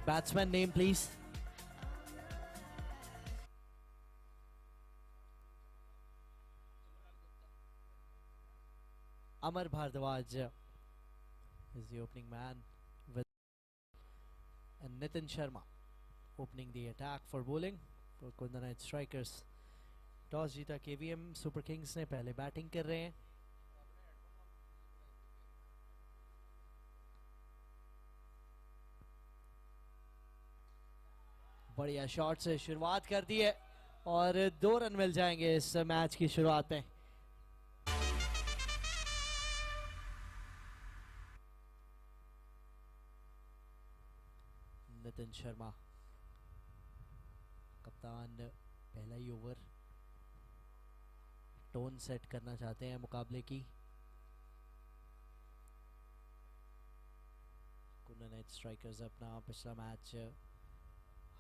Batsman name, please. Amar Bhardwaj is the opening man with and Nitin Sharma opening the attack for bowling for Kunda Knight Strikers. Toss जीता KVM super Kings ने, पहले batting कर रहे हैं. बढ़िया shot से शुरुआत कर दी है और 2 रन मिल जाएंगे इस मैच की शुरुआत में. नितिन शर्मा कप्तान पहला ही ओवर टोन सेट करना चाहते हैं मुकाबले की. कुंडा नाइट स्ट्राइकर्स अपना पिछला मैच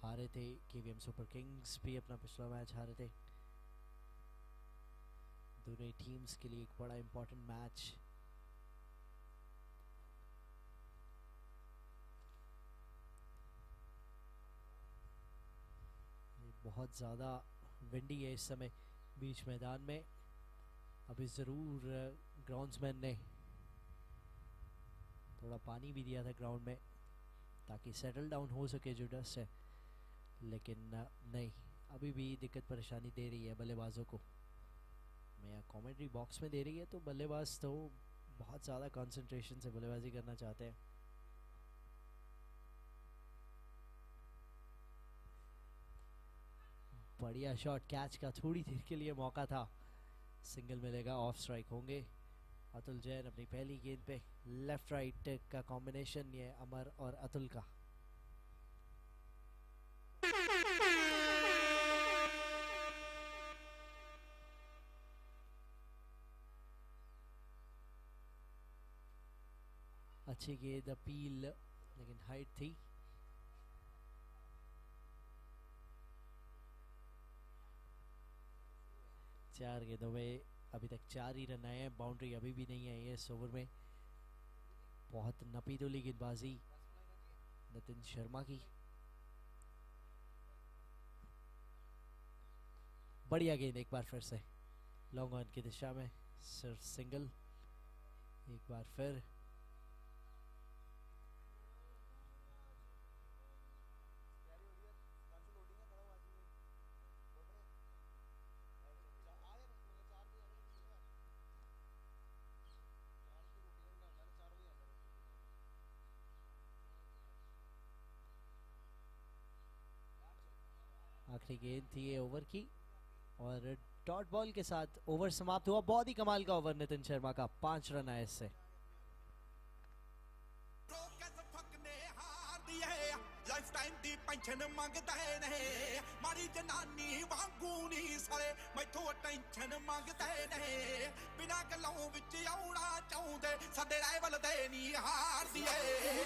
हारे थे, केवीएम सुपर किंग्स भी अपना पिछला मैच हारे थे. दोनों टीम्स के लिए एक बड़ा इंपॉर्टेंट मैच. बहुत ज़्यादा विंडी है इस समय बीच मैदान में. अभी ज़रूर ग्राउंड्समैन ने थोड़ा पानी भी दिया था ग्राउंड में ताकि सेटल डाउन हो सके जो डस्ट है, लेकिन नहीं, अभी भी दिक्कत परेशानी दे रही है बल्लेबाजों को. मैं कमेंट्री बॉक्स में दे रही है तो बल्लेबाज तो बहुत ज़्यादा कंसंट्रेशन से बल्लेबाजी करना चाहते हैं. बढ़िया शॉट, कैच का थोड़ी देर के लिए मौका था. सिंगल मिलेगा, ऑफ स्ट्राइक होंगे. अतुल जैन अपनी पहली गेंद पे लेफ्ट राइट का कॉम्बिनेशन, ये अमर और अतुल का. अच्छी गेंद, अपील, लेकिन हाइट थी. चार गेंदों में अभी तक 4 ही रन आए हैं. बाउंड्री अभी भी नहीं आई है इस ओवर में. बहुत नपीदुली गेंदबाजी नितिन शर्मा की. बढ़िया गेंद एक बार फिर से लॉन्ग ऑन की दिशा में, सिर्फ सिंगल. एक बार फिर आखिरी गेंद थी ये ओवर की और डॉट बॉल के साथ ओवर समाप्त हुआ. बहुत ही कमाल का ओवर नितिन शर्मा का. 5 रन आए इससे. लाइफ टाइम दी पेंशन मंगदा है नहीं, मारी जनानी वांगू नहीं सारे मैथों टेंशन मंगदा है नहीं. बिना गलों विच आउणा चाहुंदे साडे राइवल दे नहीं हार दिए.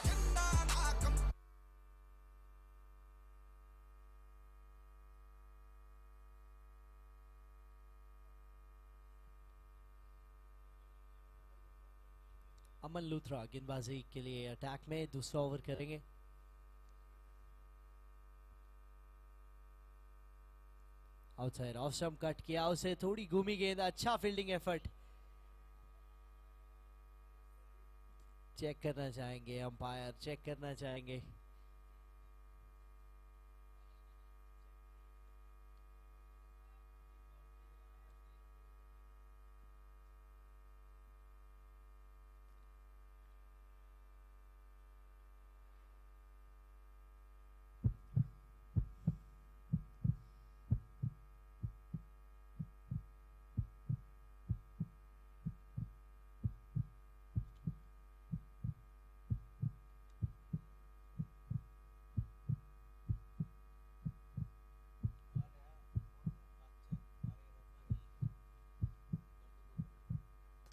जिन्ना नाकम अमन लूथरा गेंदबाजी के लिए अटैक में दूसरा ओवर करेंगे. आउटसाइड ऑफ स्टंप कट किया उसे, थोड़ी घूमी गेंद. अच्छा फील्डिंग एफर्ट. चेक करना चाहेंगे अंपायर, चेक करना चाहेंगे.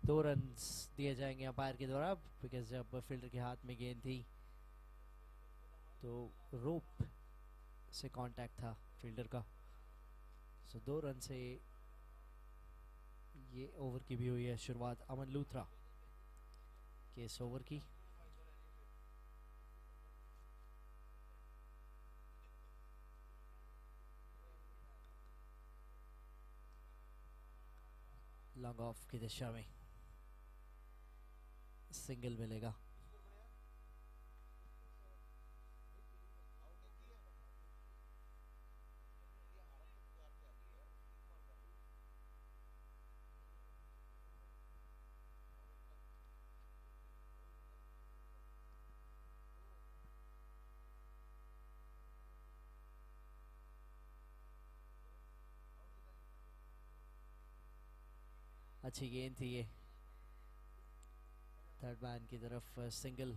दो रन दिए जाएंगे अंपायर के द्वारा, बिकॉज जब फील्डर के हाथ में गेंद थी तो रोप से कांटेक्ट था फील्डर का. सो 2 रन से ये ओवर की भी हुई है शुरुआत अमन लूथरा के इस ओवर की. लॉन्ग ऑफ की दिशा में सिंगल मिलेगा। अच्छी गेंद थी ये, थर्ड मैन की तरफ सिंगल।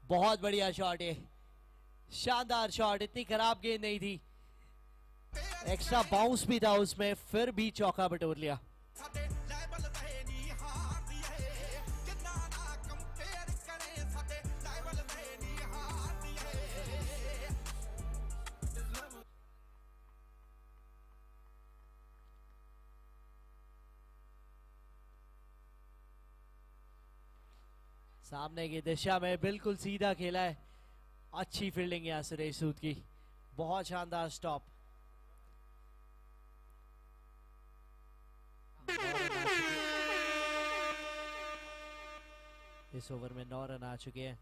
बहुत बढ़िया शॉट है, शानदार शॉट, इतनी खराब गेंद नहीं थी, एक्स्ट्रा बाउंस भी था उसमें, फिर भी चौका बटोर लिया। सामने की दिशा में बिल्कुल सीधा खेला है, अच्छी फील्डिंग यहाँ सुरेश सूद की, बहुत शानदार स्टॉप। इस ओवर में 9 रन आ चुके हैं।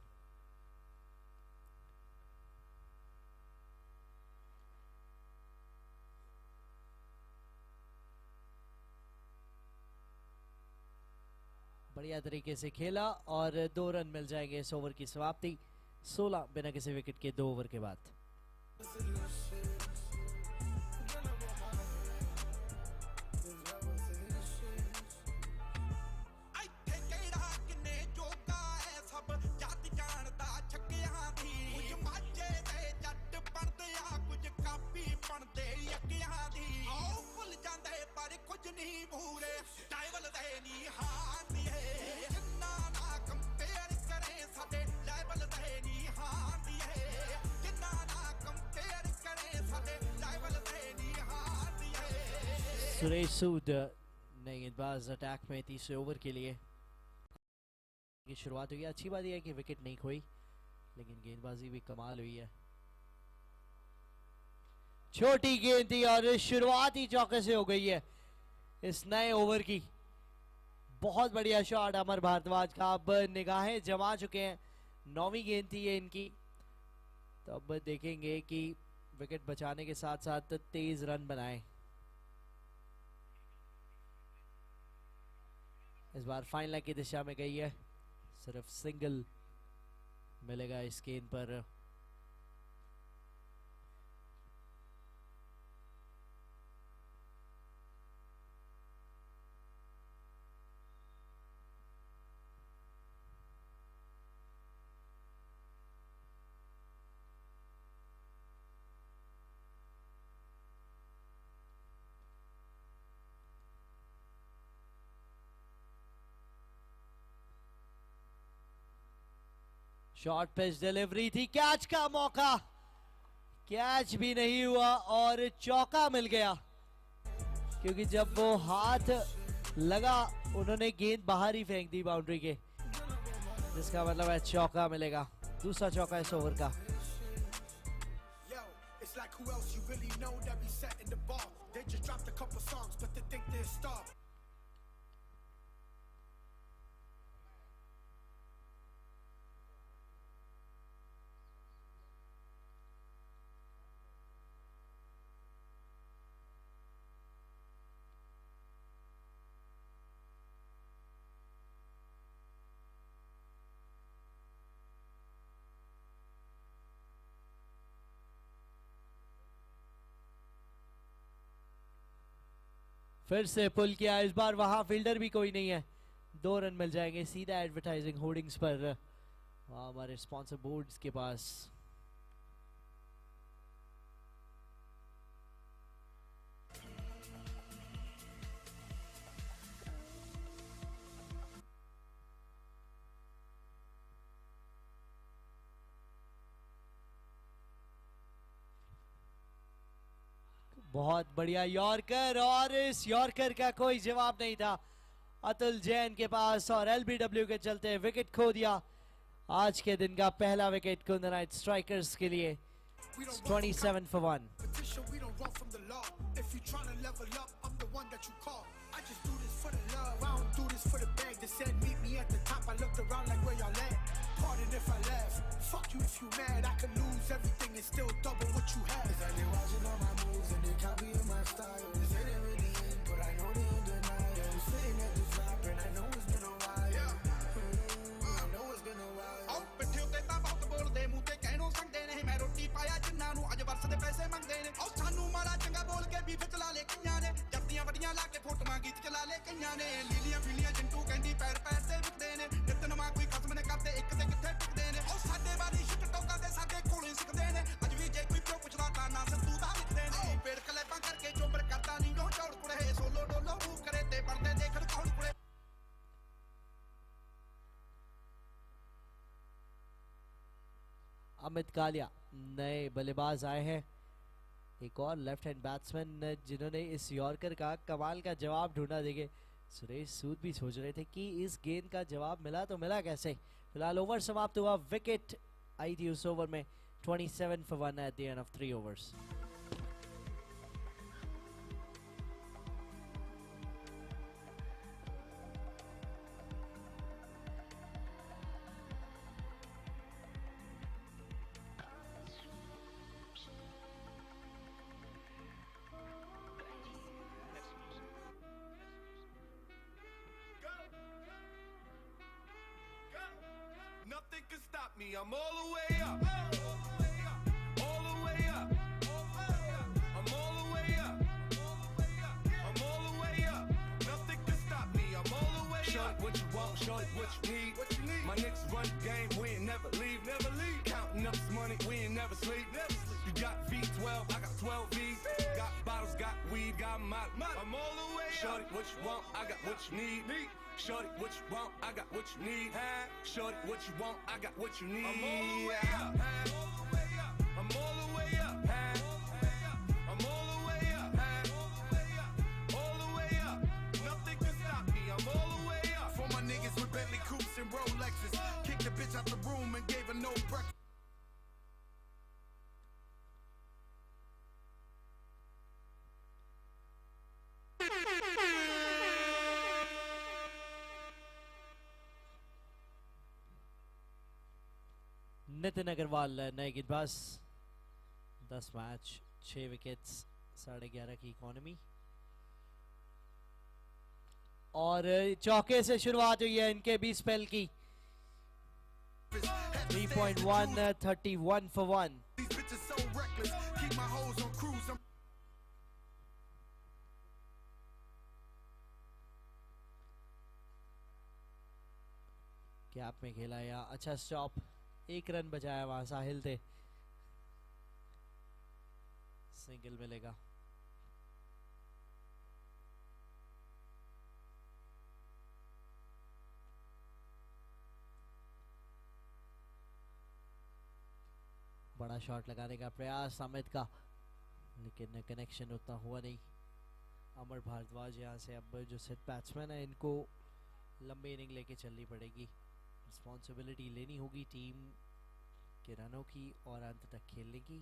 बढ़िया तरीके से खेला और 2 रन मिल जाएंगे इस ओवर की समाप्ति, 16 बिना किसी विकेट के 2 ओवर के बाद। सुरेश सूद नए गेंदबाज अटैक में तीसरे ओवर के लिए की शुरुआत हुई। अच्छी बात यह है कि विकेट नहीं खोई, लेकिन गेंदबाजी भी कमाल हुई है। छोटी गेंद थी और शुरुआत ही चौके से हो गई है इस नए ओवर की। बहुत बढ़िया शॉट अमर भारद्वाज का, अब निगाहें जमा चुके हैं, 9वीं गेंद थी ये इनकी, तो अब देखेंगे कि विकेट बचाने के साथ साथ तेज रन बनाए। इस बार फाइन लेग की दिशा में गई है, सिर्फ सिंगल मिलेगा इस गेंद पर। शॉर्ट पिच डिलीवरी थी, कैच का मौका, कैच भी नहीं हुआ और चौका मिल गया, क्योंकि जब वो हाथ लगा उन्होंने गेंद बाहर ही फेंक दी बाउंड्री के, जिसका मतलब है चौका मिलेगा, दूसरा चौका इस ओवर का। फिर से पुल किया, इस बार वहां फील्डर भी कोई नहीं है, 2 रन मिल जाएंगे सीधा एडवर्टाइजिंग होर्डिंग्स पर, हमारे स्पॉन्सर बोर्ड्स के पास। बहुत बढ़िया यॉर्कर, और इस यॉर्कर का कोई जवाब नहीं था अतुल जैन के पास, और एलबीडब्ल्यू के चलते विकेट खो दिया। आज के दिन का पहला विकेट कुंदन नाइट स्ट्राइकर्स के लिए। 27 for 1. We don't run from the law. If you tryna level up, I'm the one that you call. I just do this for the love. I don't do this for the bag. They said meet me at the top. I looked around like where y'all at. Pardon if I laugh. Fuck you if you mad. I could lose everything and still double what you have. Cause they watching all my moves and they copying my style. They say they really in, but I know they in denial. I'm sitting at this rap and I know it's been a while. I know it's been a while. ਆਉ ਪਿੱਠੇ ਉੱਤੇ ਤਾਂ ਬਹੁਤ ਬੋਲਦੇ, ਮੂੰਹ ਤੇ ਕਹਿਣੋਂ ਸੰਗਦੇ ਨੇ। ਮੈਂ ਰੋਟੀ ਪਾਇਆ ਜਿੰਨਾਂ ਨੂੰ ਅੱਜ ਵਰਸ ਦੇ ਪੈਸੇ ਮੰਗਦੇ ਨੇ। ਆਉ ਸਾਨੂੰ ਮਾੜਾ ਚੰਗਾ ਬੋਲ ਕੇ ਵੀ ਚਲਾ ਲੈ ਕਈਆਂ ਨੇ। ਜੱਟੀਆਂ ਵੱਡੀਆਂ ਲਾ ਕੇ ਫੋਟੋਆਂ ਗੀਤ ਚਲਾ ਲੈ ਕਈਆਂ ਨੇ। ਲੀਲੀਆਂ ਫੀਲੀਆਂ ਜੰਟੂ ਕਹਿੰਦੀ ਪੈਰ ਪੈਰ ਤੇ ਵਿਕਦੇ ਨੇ। ਨਿੱਤ ਨਵਾਂ ਕੋਈ ਖਸਮ ਨੇ ਕਰਦੇ ਇੱਕ ਤੇ ਕਿੱਥੇ ਟਿਕਦੇ ਨੇ। ਆਉ ਸਾਡੇ ਵਾਲੀ ਸ਼ਿਟ ਟੋਕਾਂ ਦੇ ਸਾਡੇ ਕੋਲੋਂ ਸਿੱਖਦੇ ਨੇ। ਅੱਜ ਵੀ ਜੇ ਕੋਈ ਪਿਓ ਪੁੱਛਦਾ ਤਾਂ ਨਾ ਸੰਤੂ ਦਾ ਲਿਖਦੇ ਨੇ। ਪੇੜ ਕਲੇਪਾਂ ਕਰਕੇ ਚੋਬਰ ਕਰਦਾ ਨਹੀਂ ਉਹ ਚੌੜ ਕੁੜੇ। ਸੋਲੋ ਡੋਲੋ ਮੂੰਹ ਕਰੇ ਤੇ ਪੜਦੇ ਦੇਖਣ ਕੌਣ ਕੁੜੇ। अमित कालिया नए बल्लेबाज आए हैं, एक और लेफ्ट हैंड बैट्समैन जिन्होंने इस यॉर्कर का कमाल का जवाब ढूंढा। देखे सुरेश सूद भी सोच रहे थे कि इस गेंद का जवाब मिला तो मिला कैसे। फिलहाल ओवर समाप्त हुआ, विकेट आई थी उस ओवर में। 27 for 1 at the end of 3 overs. Nothing can stop me. I'm all the way up. All the way up. I'm all the way up. I'm all the way up. Nothing can stop me. I'm all the way up. Short what you want, short what you need. What you need? My niggas run the game, we ain't never leave. Never leave. Counting up this money, we ain't never sleep. Never sleep. You got V12, I got 12 V's. Got bottles, got weed, got molly. I'm all the way Shorty, up. what you want, I got what you need. Shorty, what you want, I got what you need. Shorty, what you want, I got what you need. I'm all the way up. I'm all the way up. I'm all the way up. All the way up. Nothing can stop me. I'm all the way up. For my niggas with Bentley coupes and Rolexes, kicked the bitch out the room and gave her no breakfast. Nitin Agarwal नए गेंदबाज। 10 match 6 wickets 11.5 की economy, और चौके से शुरुआत हुई है इनके भी स्पेल की। 3.1 31 for 1. These bitches so reckless. Keep my hoes on cruise. Gap में खेला या अच्छा स्टॉप, 1 रन बचाया वहां साहिल थे। सिंगल मिलेगा। बड़ा शॉट लगाने का प्रयास अमित का, लेकिन कनेक्शन उतना हुआ नहीं। अमर भारद्वाज यहाँ से अब जो सेट बैट्समैन है इनको लंबी इनिंग लेके चलनी पड़ेगी। रिस्पॉन्सिबिलिटी लेनी होगी टीम के रनों की और अंत तक खेलने की।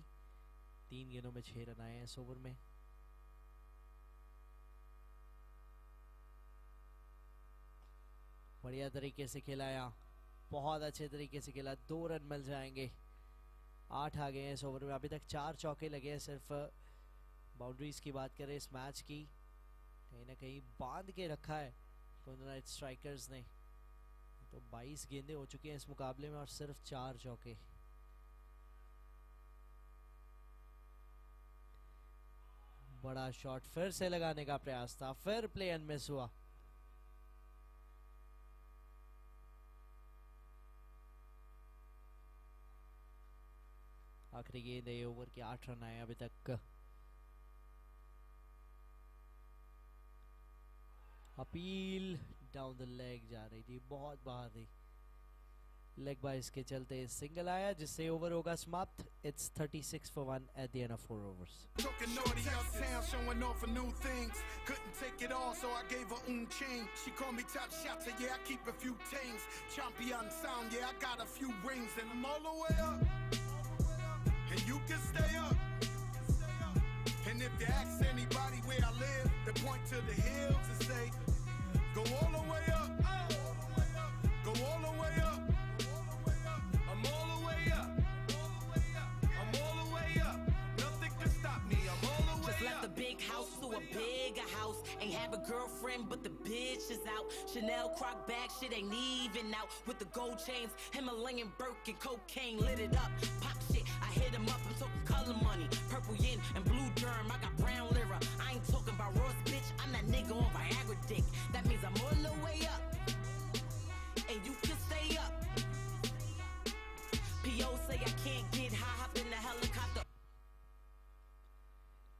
3 गेंदों में 6 रन आए हैं इस ओवर में। बढ़िया तरीके से खिलाया, बहुत अच्छे तरीके से खेला। 2 रन मिल जाएंगे। 8 आ गए हैं इस ओवर में। अभी तक 4 चौके लगे हैं। सिर्फ बाउंड्रीज की बात करें इस मैच की, कहीं ना कहीं बांध के रखा है कुंदन नाइट स्ट्राइकर्स ने। तो 22 गेंदें हो चुकी हैं इस मुकाबले में और सिर्फ 4 चौके। बड़ा शॉट फिर से लगाने का प्रयास था, फिर प्ले एंड मिस हुआ। आखिरी गेंद है ओवर के। 8 रन आए अभी तक। अपील डाउन द लेग जा रही थी, बहुत बाहर थी। लेग बाइस के चलते सिंगल आया जिससे ओवर होगा समाप्त. It's 36 for 1 at the end of 4 overs. Talking naughty uptown, showing off for new things. Couldn't take it all, so I gave her chain. She called me top shotter, yeah, I keep a few things. Champion sound, yeah, I got a few rings. And I'm all the way up, and you can stay up. And if you ask anybody where I live, they point to the hills and say, go all the way up, go all the way up. I'm all the way up, I'm all the way up. Nothing can stop me, I'm all the way up. Just left the big house to a bigger house. Ain't have a girlfriend, but the bitch is out. Chanel croc bag, shit ain't even out. With the gold chains, Himalayan Birkin, cocaine lit it up. Pop shit, I hit him up, I'm talking color money. Purple yin and blue germ, I got brown lira. I ain't talking about Ross, bitch, I'm that nigga on Viagra dick. That means I'm all the way up, and you can stay up. P.O. say I can't get high, hop in the helicopter.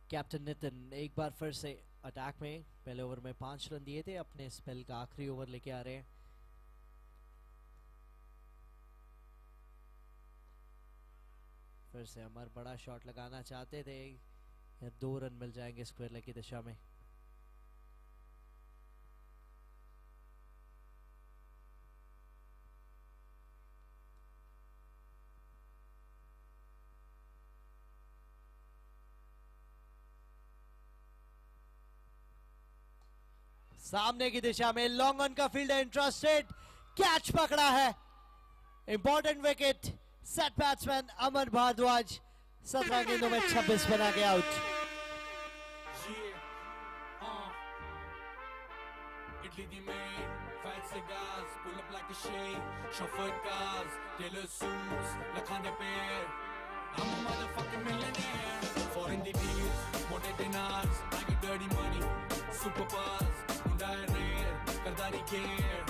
Captain Nitin एक बार फिर से attack में. पहले over में 5 run दिए थे. अपने spell का आखिरी ओवर लेके आ रहे हैं. फिर से अमर बड़ा शॉट लगाना चाहते थे. 2 रन मिल जाएंगे स्क्वायर लेग की दिशा में. सामने की दिशा में लॉन्ग ऑन का फील्ड है. इंटरेस्टेड कैच पकड़ा है. Important wicket. सेट बैट्समैन अमर भारद्वाज 17 गेंदों में 26 बना के out. Italy the main, fat cigars, pull up like a shade, chauffeur cars, tailor suits, lakhande pair. I'm a motherfucking millionaire. Foreign the deals, motor dinars, I get dirty money, super buzz, Hyundai rare, Kardari care.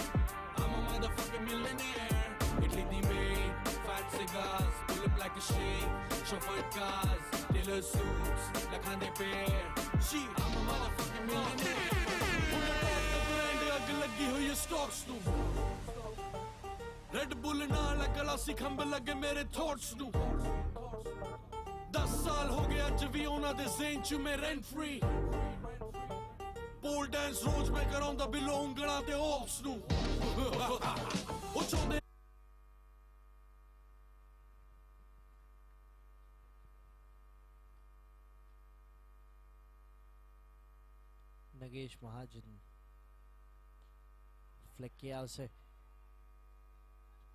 I'm a motherfucking millionaire. Italy the main, fat cigars, pull up like a shade, chauffeur cars, tailor suits, lakhande pair. I'm a motherfucking millionaire. लगी हुई है stocks नू. Red bull नाल गलासी खंब लगे मेरे thoughts नू. 10 साल हो गए अज भी उन्हां दे ज़हन च मैं रेंट फ्री. पोल डांस रोज मैं करांदा बिलो उंगलां ते ऑप्स नू. ओ चोदे नगेश महाजन फ्लिक किया उसे.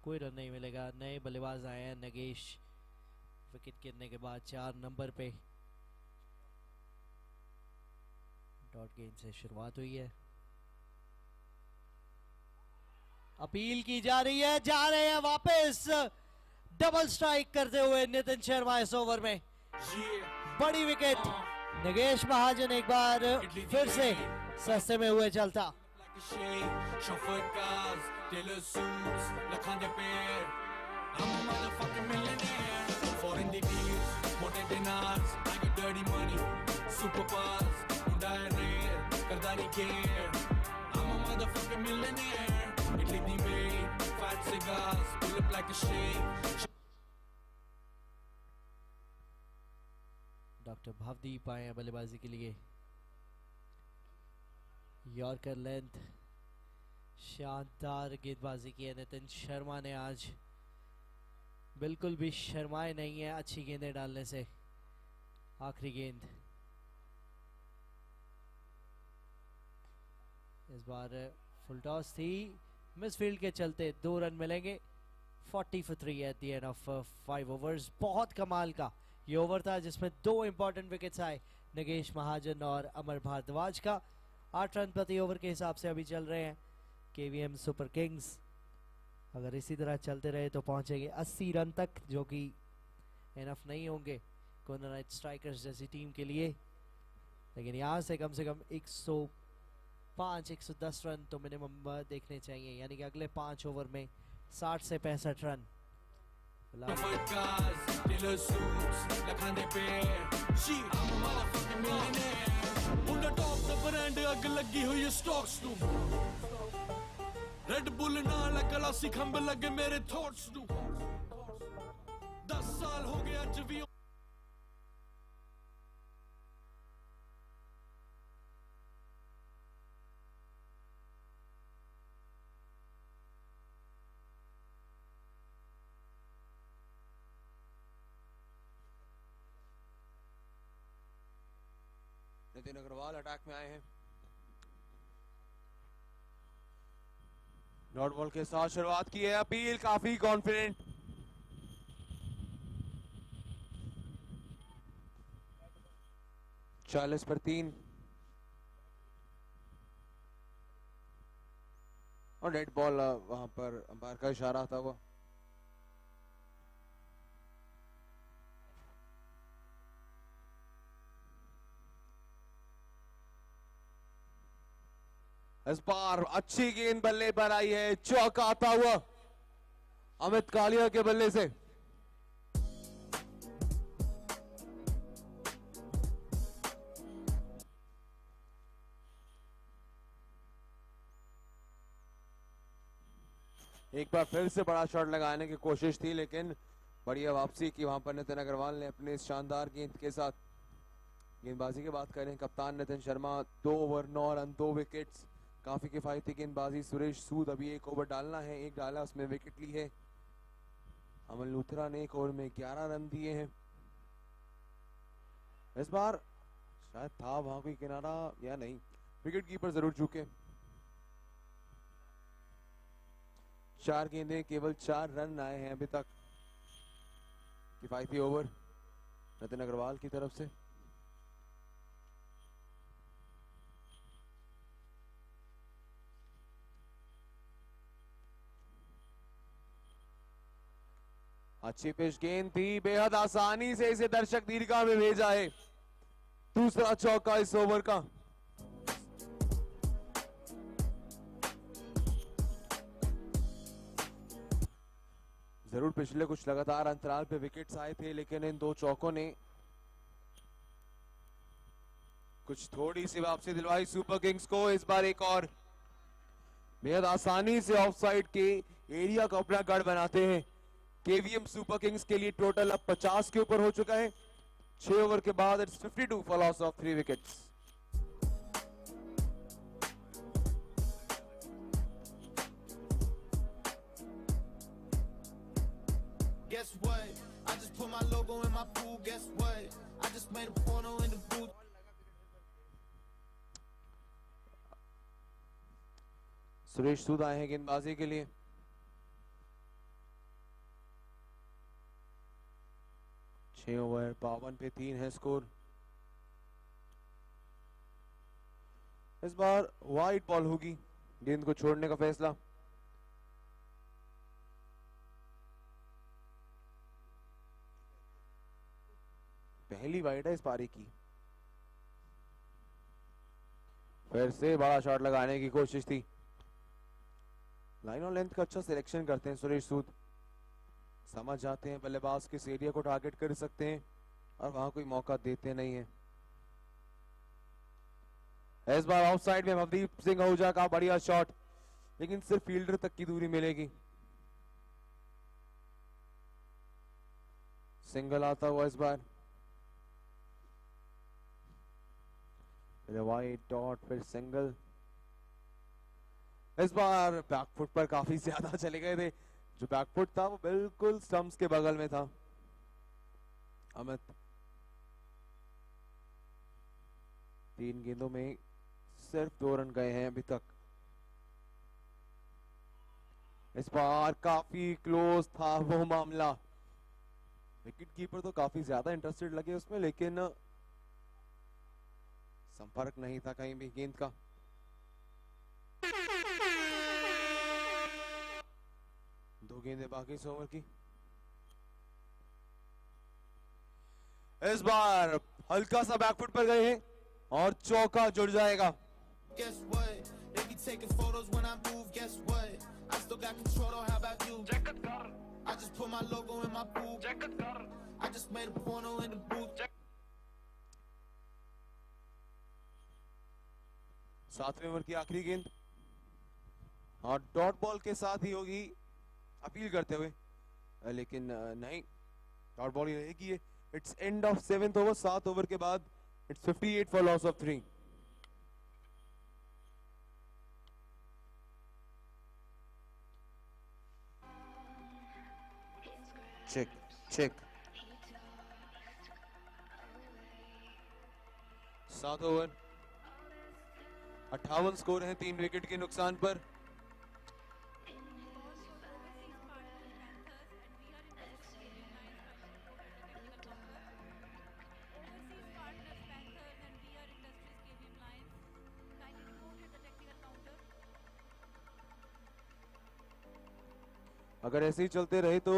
कोई रन नहीं मिलेगा. नए बल्लेबाज आए हैं नगेश. विकेट गिरने के बाद 4 नंबर पे डॉट गेंद से शुरुआत हुई है. अपील की जा रही है. जा रहे हैं वापस. डबल स्ट्राइक करते हुए नितिन शर्मा इस ओवर में. बड़ी विकेट. नगेश महाजन एक बार फिर से सस्ते में हुए चलता. Chauffeur cars, tailor suits, lakhande pair. I'm a motherfucking millionaire. Foreign the deals, motor dinars, I get dirty money, super buzz, Hyundai rare, Kardari care. I'm a motherfucking millionaire. Italy the main, fat cigars, pull up like a shade. Doctor Bhavdeep आए हैं बल्लेबाजी के लिए. Yorker length. शानदार गेंदबाजी की है नितिन शर्मा ने आज. बिल्कुल भी शर्माए नहीं है अच्छी गेंदें डालने से. आखिरी गेंद इस बार फुल टॉस थी. मिसफील्ड के चलते 2 रन मिलेंगे. 40 for 3 at the end of 5 overs. बहुत कमाल का ये ओवर था जिसमें 2 इंपॉर्टेंट विकेट्स आए नगेश महाजन और अमर भारद्वाज का. 8 रन प्रति ओवर के हिसाब से अभी चल रहे हैं केवीएम सुपर किंग्स. अगर इसी तरह चलते रहे तो पहुंचेंगे 80 रन तक, जो कि इनफ नहीं होंगे कोना नाइट स्ट्राइकर्स जैसी टीम के लिए. लेकिन यहाँ से कम 105 110 रन तो मिनिमम देखने चाहिए. यानी कि अगले 5 ओवर में 60 से 65 रन. टॉप द ब्रांड अग लगी हुई है स्टॉक्स नू. रेड बुल नाल गलासी खंब लगे मेरे थॉट्स नू 10 साल हो गए अज भी नितिन अग्रवाल अटैक में आए हैं। डॉट बॉल के साथ शुरुआत की है अपील, काफी कॉन्फिडेंट। चालीस पर 3 और डेड बॉल वहां पर अंपायर का इशारा था वो। इस बार अच्छी गेंद बल्ले पर आई है, चौका आता हुआ अमित कालिया के बल्ले से। एक बार फिर से बड़ा शॉट लगाने की कोशिश थी, लेकिन बढ़िया वापसी की वहां पर नितिन अग्रवाल ने अपने इस शानदार गेंद के साथ। गेंदबाजी की बात करें, कप्तान Nitin Sharma 2 over 9 run 2 wickets, काफी किफायती गेंदबाजी। सुरेश सूद अभी 1 ओवर डालना है, 1 डाला, उसमें विकेट ली है। अमन लूथरा ने 1 ओवर में 11 रन दिए हैं। इस बार शायद था वहां कोई किनारा या नहीं, विकेट कीपर जरूर चूके। 4 गेंदें, केवल 4 रन आए हैं अभी तक। किफायती ओवर नितिन अग्रवाल की तरफ से। अच्छी पिच गेंद थी, बेहद आसानी से इसे दर्शक दीर्घा में भेजा है। दूसरा चौका इस ओवर का। जरूर पिछले कुछ लगातार अंतराल पे विकेट्स आए थे, लेकिन इन 2 चौकों ने कुछ थोड़ी सी वापसी दिलवाई सुपर किंग्स को। इस बार एक और बेहद आसानी से ऑफसाइड के एरिया को अपना गढ़ बनाते हैं। केवीएम सुपर किंग्स के लिए टोटल अब 50 के ऊपर हो चुका है। 6 ओवर के बाद it's 52 for loss of 3 wickets. Guess what? I just put my logo in my pool. Guess what? I just made a porno in the booth. Suresh Sood आए हैं गेंदबाजी के लिए। छह ओवर 52 पे 3 है स्कोर। इस बार वाइड बॉल होगी, गेंद को छोड़ने का फैसला। पहली वाइड है इस पारी की। फिर से बड़ा शॉट लगाने की कोशिश थी। लाइन और लेंथ का अच्छा सिलेक्शन करते हैं सुरेश सूद। समझ जाते हैं बल्लेबाज किस एरिया को टारगेट कर सकते हैं और वहां कोई मौका देते नहीं है। इस बार ऑफ साइड में नवदीप सिंह आहूजा का बढ़िया शॉट, लेकिन सिर्फ फील्डर तक की दूरी मिलेगी। सिंगल आता हुआ इस बार। वाइड डॉट, फिर सिंगल। इस बार बैकफुट पर काफी ज्यादा चले गए थे। जो बैकफुट था वो बिल्कुल स्टंप्स के बगल में था। अमित 3 गेंदों में सिर्फ 2 रन गए हैं अभी तक। इस बार काफी क्लोज था वो मामला। विकेट कीपर तो काफी ज्यादा इंटरेस्टेड लगे उसमें, लेकिन संपर्क नहीं था कहीं भी गेंद का। दो गेंदें बाकी इस ओवर की। इस बार हल्का सा बैकफुट पर गए हैं और चौका जुड़ जाएगा। Guess what? They be taking photos when I move. Guess what? I still got control. How about you? I just put my logo in my pool. I just made a porno in the booth. 7वें over की आखिरी गेंद। और dot ball के साथ ही होगी appeal करते हुए, लेकिन नहीं, डॉट बॉल ही रहेगी ये। It's end of 7th over, 7 over के बाद it's 58 for loss of 3। Check check. 7 over 58 score है 3 विकेट के नुकसान पर। अगर ऐसे ही चलते रहे तो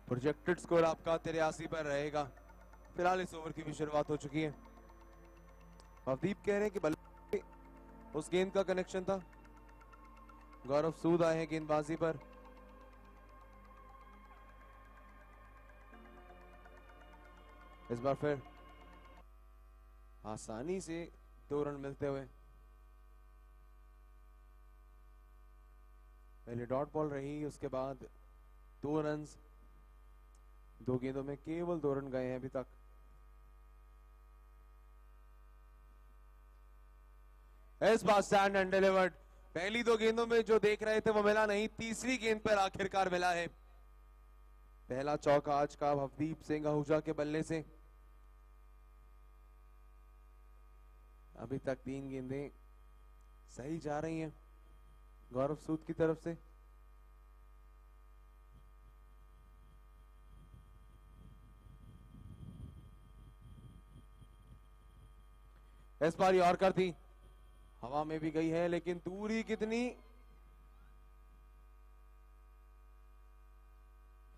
प्रोजेक्टेड स्कोर आपका 83 पर रहेगा। फिलहाल इस ओवर की भी शुरुआत हो चुकी है। भवदीप कह रहे हैं कि बल्ले उस गेंद का कनेक्शन था। गौरव सूद आए हैं गेंदबाजी पर। इस बार फिर आसानी से 2 रन मिलते हुए। पहले डॉट बॉल रही, उसके बाद 2 रन्स। 2 गेंदों में केवल 2 रन गए हैं अभी तक। इस बार स्टैंड एंड डिलीवर्ड। पहली 2 गेंदों में जो देख रहे थे वो मिला नहीं, तीसरी गेंद पर आखिरकार मिला है। पहला चौका आज का भवदीप सिंह आहूजा के बल्ले से। अभी तक 3 गेंदें सही जा रही हैं गौरव सूद की तरफ से। इस बार यॉर्कर थी, हवा में भी गई है, लेकिन दूरी कितनी।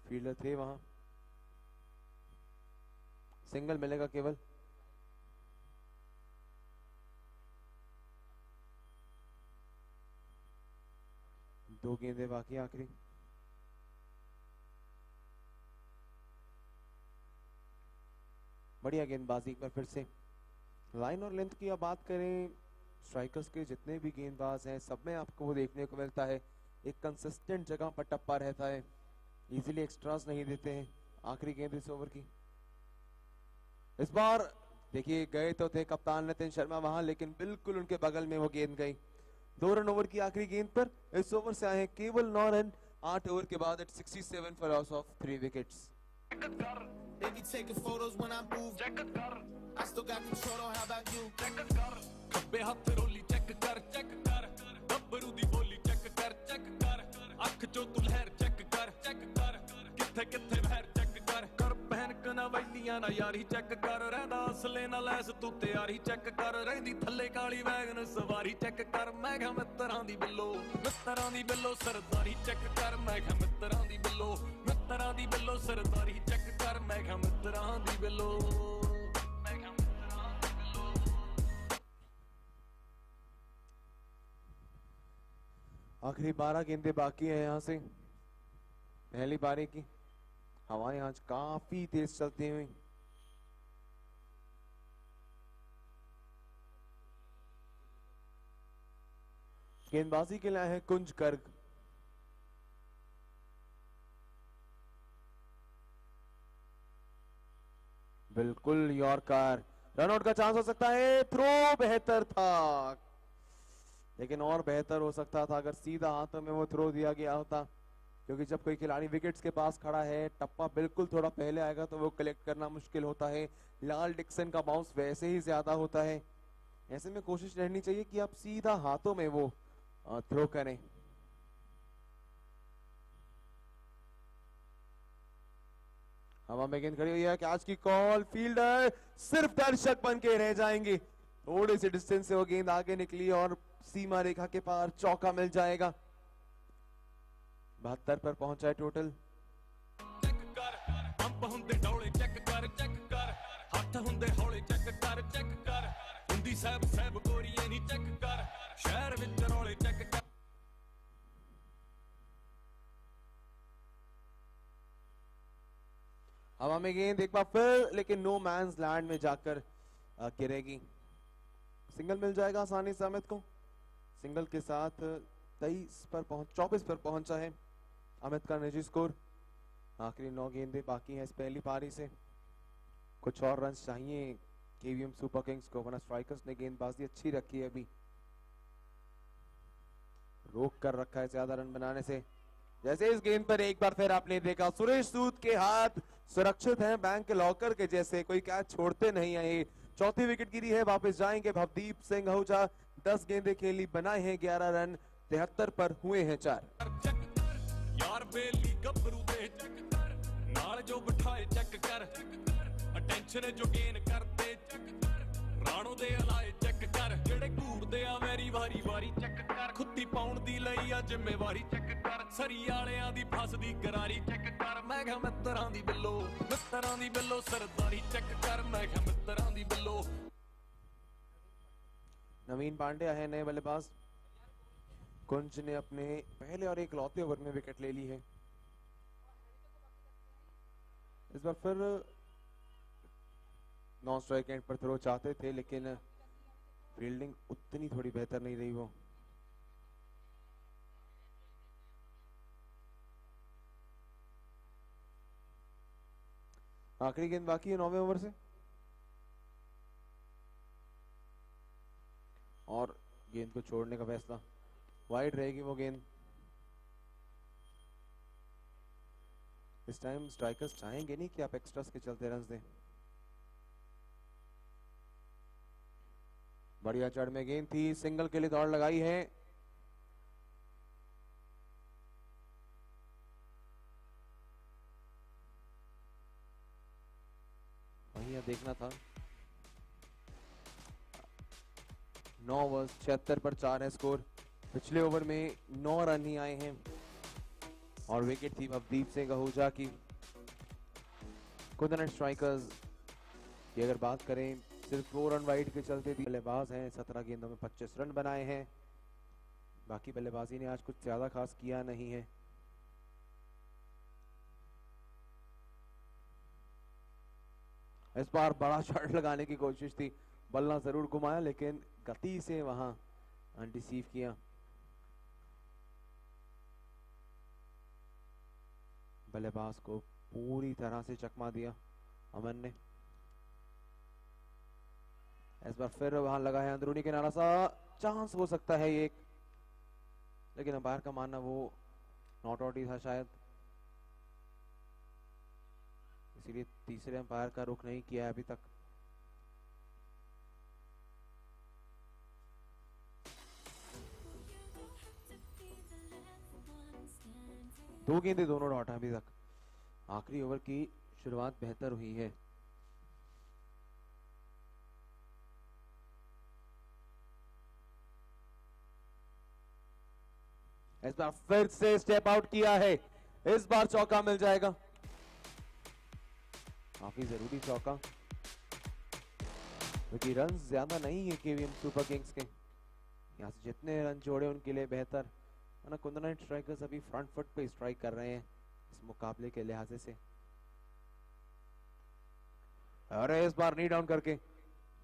फील्डर थे वहां, सिंगल मिलेगा केवल। दो गेंदें बाकी आखिरी। बढ़िया गेंदबाजी एक बार फिर से। लाइन और लेंथ की अब बात करें, स्ट्राइकर्स के जितने भी गेंदबाज हैं सब में आपको वो देखने को मिलता है, एक कंसिस्टेंट जगह पर टप्पा रहता है, इजीली एक्स्ट्रास नहीं देते हैं। आखिरी गेंद इस ओवर की। इस बार देखिए गए तो थे कप्तान नितिन शर्मा वहां, लेकिन बिल्कुल उनके बगल में वो गेंद गई। 2 रन ओवर की आखिरी गेंद पर। इस ओवर से आए केवल 9 रन 8 ओवर के बाद। At 67 for loss of 3 wickets. They be taking photos when I move. I still got control, how about you? ਖੱਬੇ ਹੱਥ ਰੋਲੀ ਚੈੱਕ ਕਰ ਗੱਭਰੂ ਦੀ ਬੋਲੀ ਚੈੱਕ ਕਰ ਅੱਖ ਚੋਂ ਤੂੰ ਲਹਿਰ ਚੈੱਕ ਕਰ ਕਿੱਥੇ ਕਿੱਥੇ ਵਹਿਰ ਚੈੱਕ ਕਰ ਪਹਿਨ ਕਨਵੈਲੀਆਂ ਨਾ ਯਾਰੀ ਚੈੱਕ ਕਰ ਰਹਿੰਦਾ ਅਸਲੇ ਨਾਲ ਲੈਸ ਤੂੰ ਤਿਆਰੀ ਚੈੱਕ ਕਰ ਰਹਿੰਦੀ ਥੱਲੇ ਕਾਲੀ ਵੈਗਨ ਸਵਾਰੀ ਚੈੱਕ ਕਰ ਮੈਂ ਕਿਹਾ ਮਿੱਤਰਾਂ ਦੀ ਬਿੱਲੋ ਸਰਦਾਰੀ ਚੈੱਕ ਕਰ ਮੈਂ ਕਿਹਾ ਮਿੱਤਰਾਂ ਦੀ ਬਿੱਲੋ ਸਰਦਾਰੀ ਚੈੱਕ ਕਰ ਮੈਂ ਕਿਹਾ ਮਿੱਤਰਾਂ ਦੀ ਬਿੱਲੋ। आखिरी 12 गेंदें बाकी है यहां से पहली पारी की। हवाएं आज काफी तेज चलती हुई। गेंदबाजी के लिए है कुंज गर्ग। बिल्कुल यॉर्कर, रनआउट का चांस हो सकता है। थ्रो बेहतर था, लेकिन और बेहतर हो सकता था अगर सीधा हाथों में वो थ्रो दिया गया होता, क्योंकि जब कोई खिलाड़ी विकेट्स के पास खड़ा है टप्पा बिल्कुल थोड़ा पहले आएगा तो वो कलेक्ट करना मुश्किल होता है। लाल डिक्सन का बाउंस वैसे ही ज्यादा होता है, ऐसे में कोशिश रहनी चाहिए कि आप सीधा हाथों में वो थ्रो करें। हवा में गेंद खड़ी हुई है, कैच की कॉल। फील्डर सिर्फ दर्शक बन के रह जाएंगे। थोड़े से डिस्टेंस से वो गेंद आगे निकली और सीमा रेखा के पार चौका मिल जाएगा। 72 पर पहुंचा है टोटल। हवा में गेंद एक बार फिर, लेकिन नो मैंस लैंड में जाकर गिरेगी। सिंगल मिल जाएगा आसानी से अमित को। सिंगल के साथ 24 पर पहुंचा है अमित का निजी स्कोर। आखिरी 9 गेंदें बाकी हैं इस पहली पारी से। कुछ और रन चाहिए केवीएम सुपर किंग्स को, वरना स्ट्राइकर्स ने गेंदबाजी अच्छी रखी है, अभी रोक कर रखा है ज्यादा रन बनाने से। जैसे इस गेंद पर एक बार फिर आपने देखा सुरेश सूद के हाथ सुरक्षित हैं बैंक लॉकर के जैसे, कोई कैच छोड़ते नहीं है। ये चौथी विकेट गिरी है, वापस जाएंगे भवदीप सिंह आहूजा। 10 गेंदें खेली, बनाए हैं 11 रन, 73 पर हुए हैं 4। यार बेली गबरू दे चेक कर, नाल जो बिठाए चेक कर, अटेंशन जो गेन करते चेक कर, राणो दे अलाए चेक कर, जेड़े घूरदे आ मेरी वारी वारी चेक कर, खुद्दी पाउण दी लई आ जिम्मेवारी चेक कर, सरी वालेयां दी फसदी करारी चेक कर, मैं कहा मित्तरां दी बिल्लो सरदारी चेक कर, मैं कहा मित्तरां दी बिल्लो। नवीन पांड्या है नए बल्लेबाज। कुंज ने अपने पहले और इकलौते ओवर में विकेट ले ली है। इस बार फिर नॉन स्ट्राइक एंड पर थ्रो चाहते थे, लेकिन फील्डिंग उतनी थोड़ी बेहतर नहीं रही वो। आखिरी गेंद बाकी है 9वें ओवर से, और गेंद को छोड़ने का फैसला, वाइड रहेगी वो गेंद। इस टाइम स्ट्राइकर्स चाहेंगे नहीं कि आप एक्स्ट्रास के चलते रन दें। बढ़िया चढ़ में गेंद थी, सिंगल के लिए दौड़ लगाई है। वहीं देखना था। 9 ओवर 76 पर 4 है स्कोर। पिछले ओवर में 9 रन ही आए हैं और विकेट थी भवदीप सिंह आहूजा की। कुदरत स्ट्राइकर्स की अगर बात करें, सिर्फ 2 रन वाइड के चलते बल्लेबाज हैं, 17 गेंदों में 25 रन बनाए हैं। बाकी बल्लेबाजी ने आज कुछ ज्यादा खास किया नहीं है। इस बार बड़ा शॉट लगाने की कोशिश थी, बल्ला जरूर घुमाया लेकिन गति से वहां अनडिसीव किया। बल्लेबाज को पूरी तरह से चकमा दिया अमन ने। इस बार फिर वहां लगा है अंदरूनी किनारा सा, चांस हो सकता है ये, लेकिन अंपायर का मानना वो नॉट आउट ही था शायद, इसीलिए तीसरे अंपायर का रुख नहीं किया है अभी तक। दो गेंदें दोनों डॉट अभी तक। आखिरी ओवर की शुरुआत बेहतर हुई है। इस बार फिर से स्टेप आउट किया है, इस बार चौका मिल जाएगा। काफी जरूरी चौका, क्योंकि रन ज्यादा नहीं है केवीएम सुपर किंग्स के। यहाँ से जितने रन जोड़े उनके लिए बेहतर, है ना। कुंदन स्ट्राइकर्स अभी फ्रंट फुट पे स्ट्राइक कर रहे हैं इस मुकाबले के लिहाज से। अरे इस बार नी डाउन करके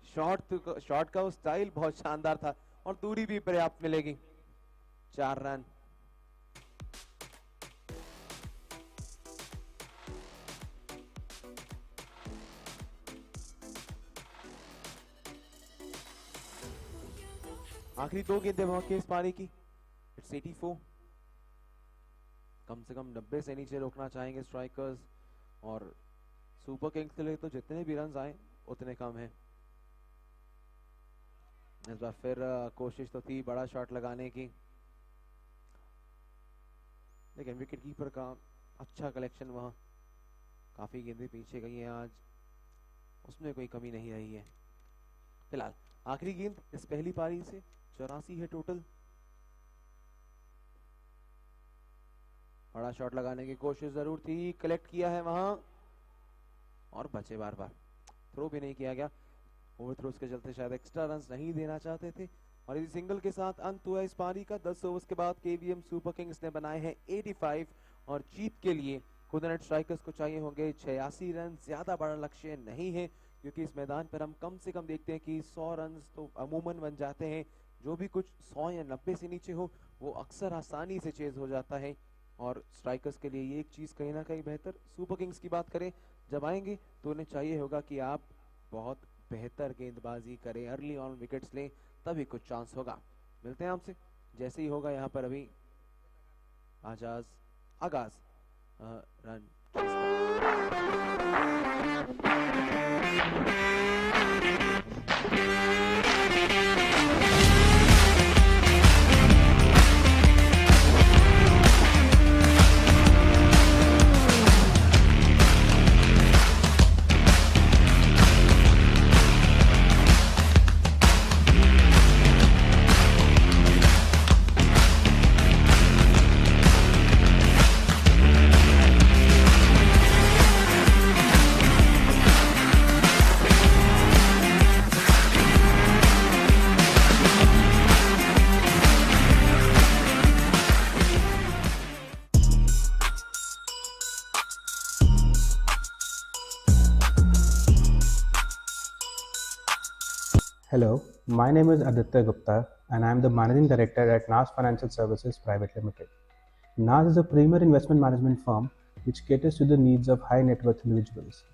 शॉट का वो स्टाइल बहुत शानदार था और दूरी भी पर्याप्त मिलेगी। 4 रन। आखिरी 2 गेंदें मौके इस पारी की। इट्स 84। कम से कम 90 से नीचे रोकना चाहेंगे स्ट्राइकर्स, और सुपर किंग्स के लिए तो जितने भी रन आए उतने कम हैं। इस बार फिर कोशिश तो थी बड़ा शॉट लगाने की, लेकिन विकेट कीपर का अच्छा कलेक्शन, वहां काफी गेंदें पीछे गई हैं आज, उसमें कोई कमी नहीं रही है। फिलहाल आखिरी गेंद इस पहली पारी से 84 है टोटल। बड़ा शॉट लगाने की कोशिश जरूर थी, कलेक्ट किया है वहां और बचे बार बार, थ्रो भी नहीं किया गया। ओवर थ्रोस के चलते शायद एक्स्ट्रा रन्स नहीं देना चाहते थे, और इस सिंगल के साथ अंत हुआ इस पारी का। 10 ओवर्स के बाद केवीएम सुपर किंग्स ने बनाए हैं 85, और जीत के लिए कुदरत स्ट्राइकर्स को चाहिए होंगे 86 रन। ज्यादा बड़ा लक्ष्य नहीं है, क्योंकि इस मैदान पर हम कम से कम देखते हैं कि 100 रन तो अमूमन बन जाते हैं। जो भी कुछ 100 या 90 से नीचे हो वो अक्सर आसानी से चेज हो जाता है। और स्ट्राइकर्स के लिए ये एक चीज़ कहीं ना कहीं बेहतर। सुपर किंग्स की बात करें, जब आएंगे तो उन्हें चाहिए होगा कि आप बहुत बेहतर गेंदबाजी करें, अर्ली ऑन विकेट्स लें, तभी कुछ चांस होगा। मिलते हैं आपसे जैसे ही होगा यहाँ पर। अभी आगाज run Hello, my name is Aditya Gupta and I am the Managing Director at NAS Financial Services Private Limited. NAS is a premier investment management firm which caters to the needs of high net worth individuals.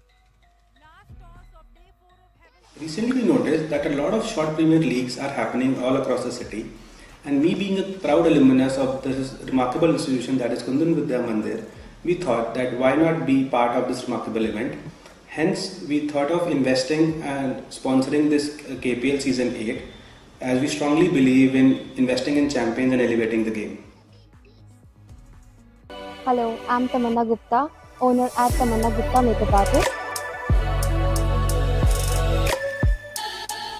Recently noticed that a lot of short Premier Leagues are happening all across the city, and me being a proud alumnus of this remarkable institution that is Kundan Vidya Mandir, we thought that why not be part of this remarkable event. Hence, we thought of investing and sponsoring this KPL Season 8, as we strongly believe in investing in champions and elevating the game. Hello, I'm Tamanna Gupta, owner at Tamanna Gupta Makeup Artist.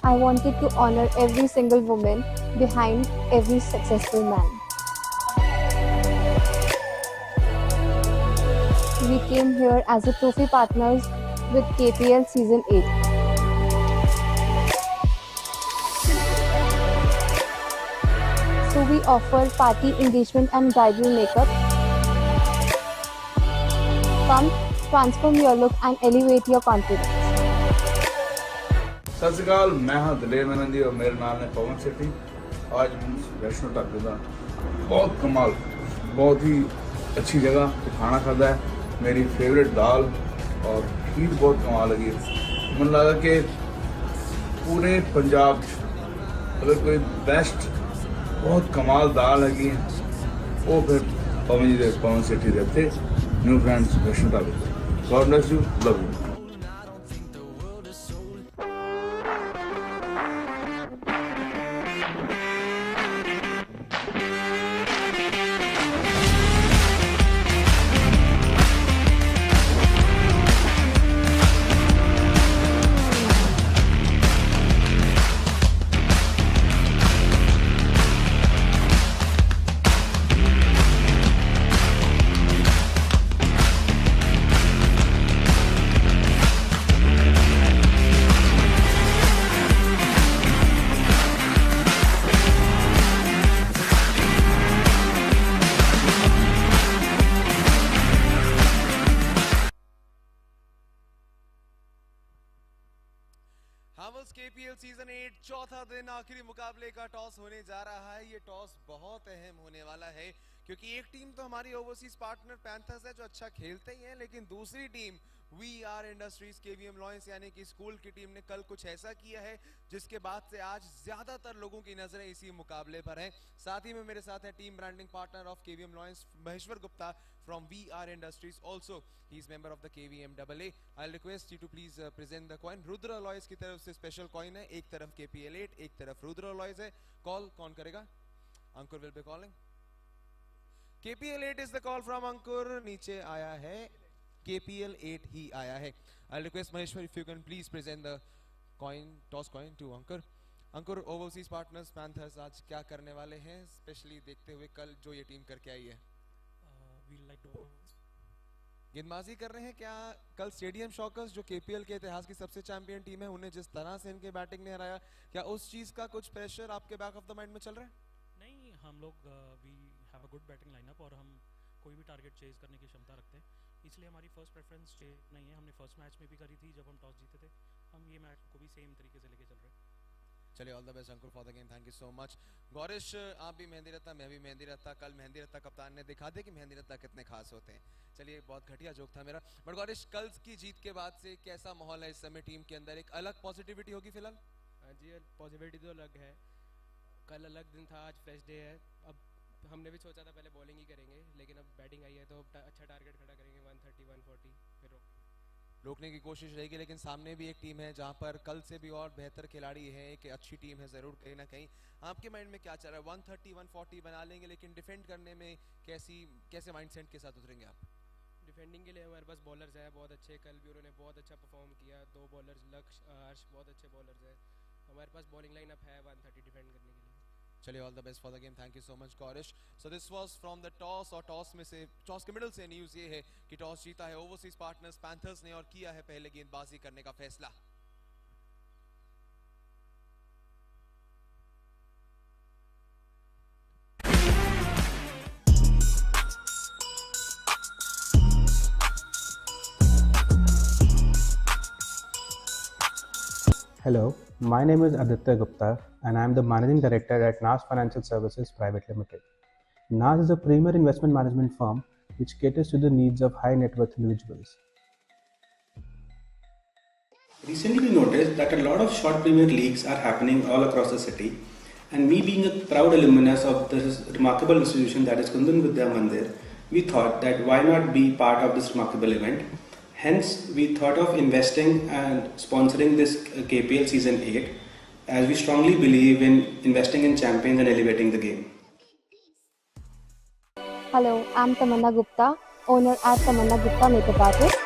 I wanted to honor every single woman behind every successful man. We came here as a trophy partners with KPL Season 8. So we offer party engagement and bridal makeup. Come, transform your look and elevate your confidence. सत श्री अकाल, मैं हाँ दलेर मेहनत जी और मेरा नाम है पवन सेठी। आज वैष्णो ढाबे का बहुत कमाल, बहुत ही अच्छी जगह पे खाना खाता है। मेरी फेवरेट दाल और खीर बहुत कमाल लगी। मन लगा कि पूरे पंजाब अगर कोई बेस्ट बहुत कमाल दाल लगी वो फिर पवन सेठी रहते न्यू फ्रेंड्स वैष्णो ढाबे। God bless you, love you. Havells KPL season 8 चौथा दिन आखिरी मुकाबले का टॉस होने जा रहा है। ये टॉस बहुत अहम होने वाला है क्योंकि एक टीम तो हमारी ओवरसीज पार्टनर पैंथर्स है जो अच्छा खेलते ही हैं, लेकिन दूसरी team VR industries KVM lions यानी कि स्कूल की टीम ने कल कुछ ऐसा किया है जिसके बाद से आज ज्यादातर लोगों की नजरें इसी मुकाबले पर हैं। साथ ही में मेरे साथ है team branding partner of KVM lions Maheshwar Gupta from VR Industries. Also, he is member of the KVM AA. I'll request you to please present the coin. Rudra Alloys की तरफ से special coin है, एक तरफ KPL 8, एक तरफ Rudra Alloys है। Call कौन करेगा? Ankur will be calling. KPL 8 is the call from Ankur. नीचे आया है KPL 8 ही आया है। I'll request Maheshwar if you can please present the coin, toss coin to Ankur. Ankur, overseas partners Panthers आज क्या करने वाले हैं, स्पेशली देखते हुए कल जो ये टीम करके आई है? गेंदबाजी कर रहे हैं क्या? कल स्टेडियम शॉकर्स जो केपीएल के इतिहास की सबसे चैंपियन टीम है, उन्हें जिस तरह से इनके बैटिंग ने हराया, क्या उस चीज का कुछ प्रेशर आपके बैक ऑफ द माइंड में चल रहा है? नहीं, हम लोग we have a good batting lineup और हम कोई भी टारगेट चेज करने की क्षमता रखते हैं, इसलिए हमारी फर्स्ट प्रेफरेंस चेज नहीं है। हमने फर्स्ट मैच में भी करी थी जब हम टॉस जीते थे, हम ये मैच को भी सेम तरीके से लेके चल रहे हैं। चलिए all the best Ankur for the game, thank you so much. Gaurish, आप भी मेहंदी रत्ता, मैं भी मेहंदी रत्ता, कल मेहंदी रत्ता कप्तान ने दिखा दे कि मेहंदी रत्ता कितने खास होते हैं। चलिए बहुत घटिया जोक था मेरा, बट गौरिश कल की जीत के बाद से कैसा माहौल है इस समय टीम के अंदर? एक अलग पॉजिटिविटी होगी फिलहाल? हाँ जी, पॉजिटिविटी तो अलग है। कल अलग दिन था, आज फ्रेश डे है। अब हमने भी सोचा था पहले बॉलिंग ही करेंगे, लेकिन अब बैटिंग आई है तो अच्छा टारगेट खड़ा करेंगे 130 140 फिर रोकने की कोशिश रहेगी, लेकिन सामने भी एक टीम है जहां पर कल से भी और बेहतर खिलाड़ी है, एक अच्छी टीम है जरूर कहीं ना कहीं। आपके माइंड में क्या चल रहा है? 130 140 बना लेंगे, लेकिन डिफेंड करने में कैसे माइंडसेट के साथ उतरेंगे आप? डिफेंडिंग के लिए हमारे पास बॉलर्स है बहुत अच्छे, कल भी उन्होंने बहुत अच्छा परफॉर्म किया। 2 बॉलर्स लक्ष्य हर्ष बहुत अच्छे बॉलर्स है, हमारे पास बॉलिंग लाइनअप है 130 डिफेंड करने के लिए। चलिए all the best for the game, thank you so much Gaurish. So this was from the toss, और टॉस के मिडल से न्यूज़ ये है कि टॉस जीता है ओवरसीज पार्टनर्स पैंथर्स ने और किया है पहले गेंदबाजी करने का फैसला। Hello, my name is Aditya Gupta and I am the Managing Director at NAS Financial Services Private Limited. NAS is a premier investment management firm which caters to the needs of high net worth individuals. Recently, we noticed that a lot of short Premier Leagues are happening all across the city, and me being a proud alumnus of this remarkable institution that is Kundan Vidya Mandir, we thought that why not be part of this remarkable event. Hence, we thought of investing and sponsoring this KPL Season 8, as we strongly believe in investing in champions and elevating the game. Hello, I'm Tamanna Gupta, owner at Tamanna Gupta Makeup Artist.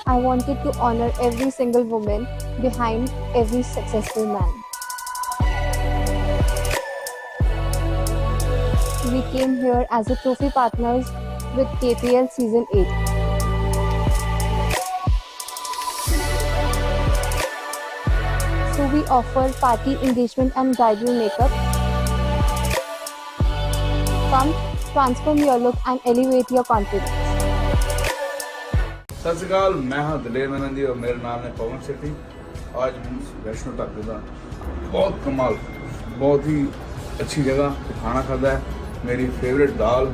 I wanted to honor every single woman behind every successful man. We came here as a trophy partners with KPL Season 8. So we offer party engagement and bridal makeup. Come, transform your look and elevate your confidence. सत श्री अकाल, मैं हाँ दलेर मेहंदी और मेरा नाम है पवन सेठी। आज वैष्णो ढाबे का बहुत कमाल, बहुत ही अच्छी जगह खाना खाता है। मेरी फेवरेट दाल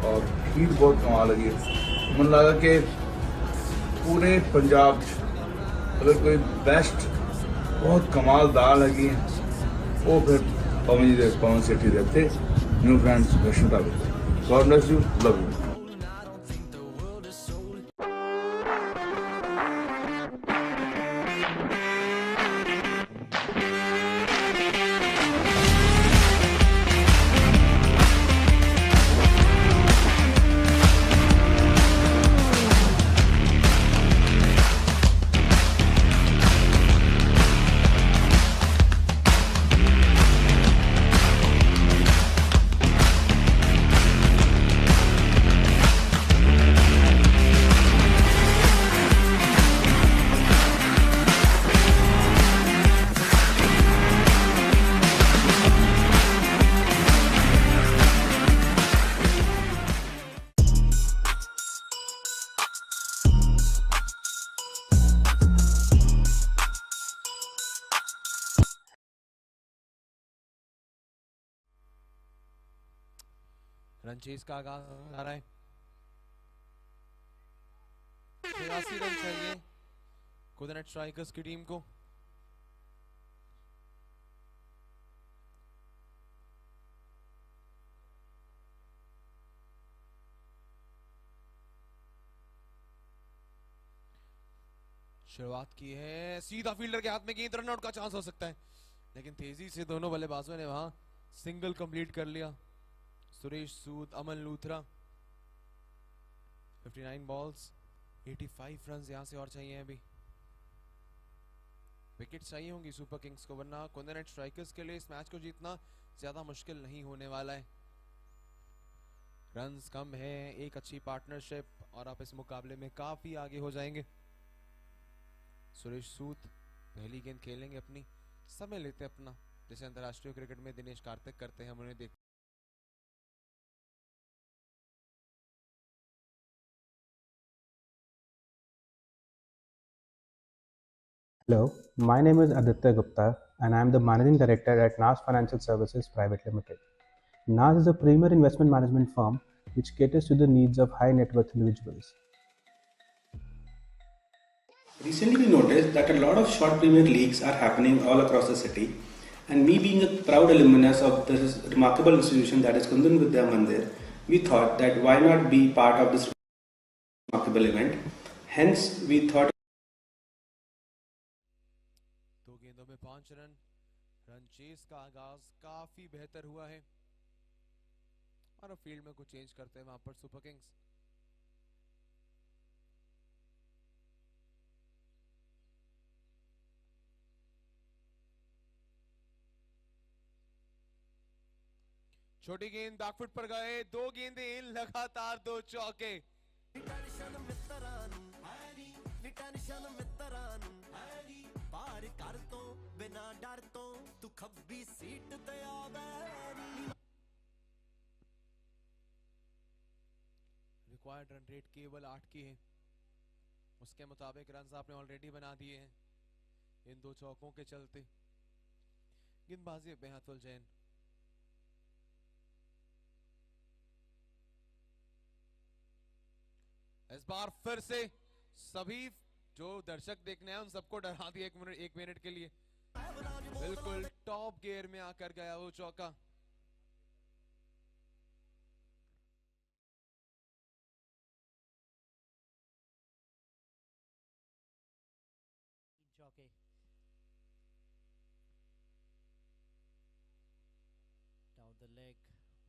और खीर बहुत कमाल लगी है। मन लगा कि पूरे पंजाब अगर कोई बेस्ट बहुत कमाल दाल लगी है वो फिर पवन सेठी रहते न्यू फ्रेंड्स वैष्णो ढाबे। God bless you, love you. Run chase का आगाज आ रहा है। 83 रन चाहिए कोकोनट स्ट्राइकर्स की टीम को। शुरुआत की है, सीधा फील्डर के हाथ में गेंद, रनआउट का चांस हो सकता है, लेकिन तेजी से दोनों बल्लेबाजों ने वहां सिंगल कंप्लीट कर लिया। सुरेश सूद, अमन लूथरा। 59 बॉल्स, 85 रन यहां से और चाहिए अभी। विकेट चाहिए होंगी सुपर किंग्स को, वरना कोकोनट स्ट्राइकर्स के लिए इस मैच को जीतना ज्यादा मुश्किल नहीं होने वाला है। रन्स कम है, एक अच्छी पार्टनरशिप और आप इस मुकाबले में काफी आगे हो जाएंगे। सुरेश सूद पहली गेंद खेलेंगे अपनी, समय लेते अपना, जैसे अंतरराष्ट्रीय क्रिकेट में दिनेश कार्तिक करते हैं, हम उन्हें देख Hello, my name is Aditya Gupta and I am the Managing Director at NAS Financial Services Private Limited. NAS is a premier investment management firm which caters to the needs of high net worth individuals. Recently, we noticed that a lot of short Premier Leagues are happening all across the city, and me being a proud alumnus of this remarkable institution that is Kundan Vidya Mandir, we thought that why not be part of this remarkable event. Hence, we thought 2 गेंदों में 5 run chase का आगाज काफी बेहतर हुआ है और अब फील्ड में कुछ चेंज करते हैं वहां पर सुपर किंग्स। छोटी गेंद बैकफुट पर गए, 2 गेंदें इन लगातार 2 चौके। रिक्वायर्ड रन रेट केवल 8 की है, उसके मुताबिक रन आपने ऑलरेडी बना दिए हैं इन 2 चौकों के चलते। गेंदबाजी बेहद उलझन। इस बार फिर से सभी जो दर्शक देखने हैं उन सबको डरा दिया 1 मिनट के लिए। बिल्कुल टॉप गियर में आकर गया वो चौका। चौके डाउन द लेग,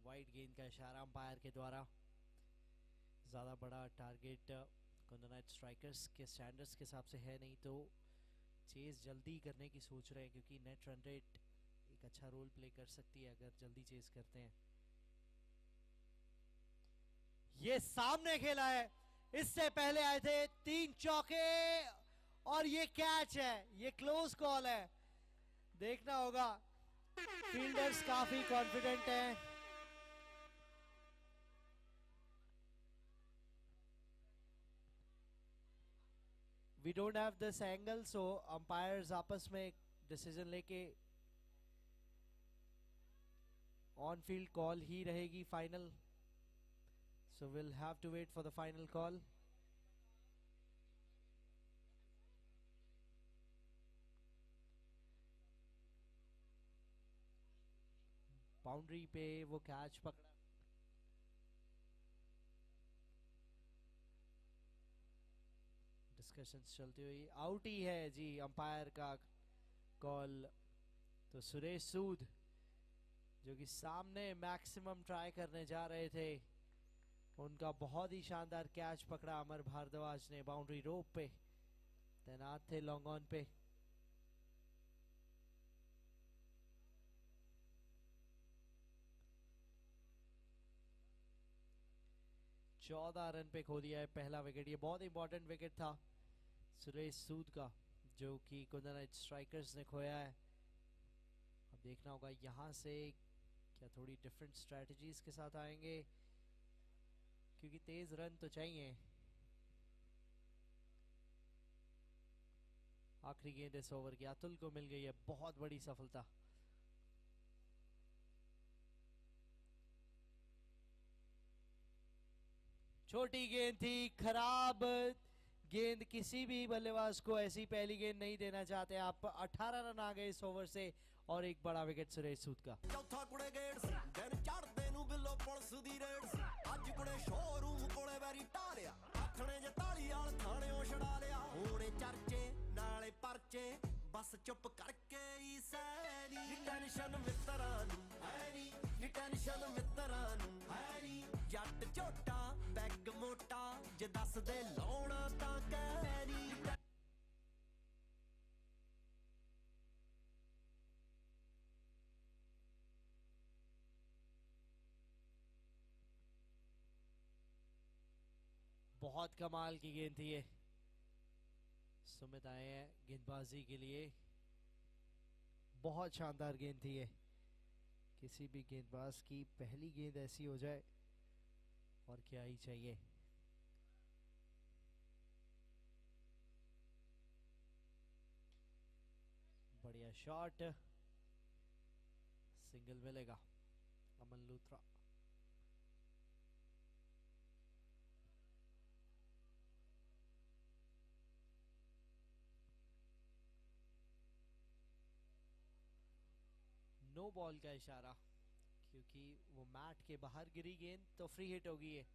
वाइड गेंद का इशारा अंपायर के द्वारा। ज़्यादा बड़ा टारगेट कुंदन नाइट स्ट्राइकर्स के स्टैंडर्ड्स के हिसाब से है नहीं, तो चेज जल्दी करने की सोच रहे हैं क्योंकि नेट रन रेट एक अच्छा रोल प्ले कर सकती है अगर जल्दी चेज करते हैं। ये सामने खेला है, इससे पहले आए थे 3 चौके और ये कैच है, ये क्लोज कॉल है। देखना होगा, फील्डर्स काफी कॉन्फिडेंट हैं। We don't have this angle, so umpires आपस में डिसीजन लेके ऑन फील्ड कॉल ही रहेगी final, so we'll have to wait for the final call. Boundary पे वो कैच पकड़ा, डिस्कशंस चलती हुई आउट ही है जी, अंपायर का कॉल। तो सुरेश सूद जो कि सामने मैक्सिमम ट्राई करने जा रहे थे, उनका बहुत ही शानदार कैच पकड़ा अमर भारद्वाज ने। बाउंड्री रोप पे तैनात थे, लॉन्ग ऑन पे। चौदह रन पे खो दिया है पहला विकेट। ये बहुत इंपॉर्टेंट विकेट था सुरेश सूद का, जो कि कुंदन नाइट स्ट्राइकर्स ने खोया है। अब देखना होगा यहाँ से क्या थोड़ी डिफरेंट स्ट्रेटजीज के साथ आएंगे, क्योंकि तेज रन तो चाहिए। आखिरी गेंद इस ओवर की अतुल को मिल गई है, बहुत बड़ी सफलता। छोटी गेंद थी, खराब गेंद, किसी भी बल्लेबाज को ऐसी पहली गेंद नहीं देना चाहते आप। 18 रन आ गए इस ओवर से और एक बड़ा विकेट सुरेश सूद का। बस चुप करके ही सैनी टेंशन मित्तरां नूं है नी टेंशन मित्तरां नूं है नी जट झोटा बैग मोटा जे दस दे लाउणा तां कहनी। बहुत कमाल की गेंद थी ये। सुमित आए हैं गेंदबाजी के लिए, बहुत शानदार गेंद थी ये। किसी भी गेंदबाज की पहली गेंद ऐसी हो जाए और क्या ही चाहिए। शॉट, सिंगल मिलेगा अमन लूथरा। नो बॉल का इशारा, क्योंकि वो मैट के बाहर गिरी गेंद तो फ्री हिट होगी ये।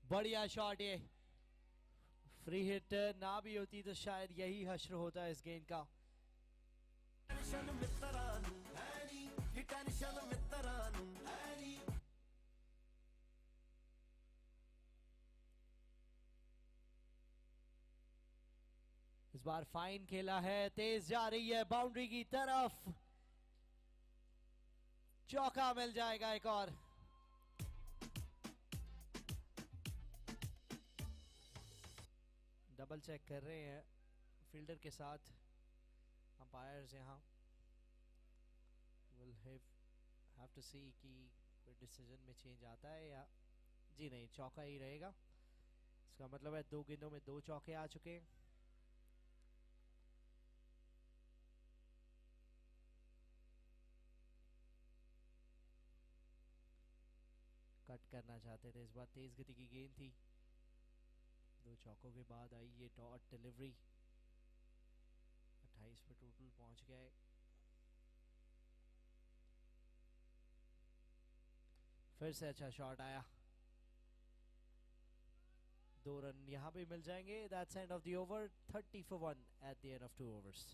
बढ़िया शॉट ये, फ्री हिट ना भी होती तो शायद यही हश्र होता इस गेंद का। इस बार फाइन खेला है, तेज जा रही है बाउंड्री की तरफ, चौका मिल जाएगा एक और। डबल चेक कर रहे हैं फील्डर के साथ अंपायर्स यहाँ। विल हैव टू सी कि कोई डिसीजन में चेंज आता है या जी नहीं, चौका ही रहेगा। इसका मतलब है 2 गेंदों में 2 चौके आ चुके हैं। कट करना चाहते थे, इस बार तेज गति की गेंद थी। 2 चौकों के बाद आई ये डॉट डिलीवरी, 28 पे टोटल पहुंच गए। फिर से अच्छा शॉट आया, 2 रन यहां पे मिल जाएंगे। That's end of the over, 30 for 1 at the end of 2 overs।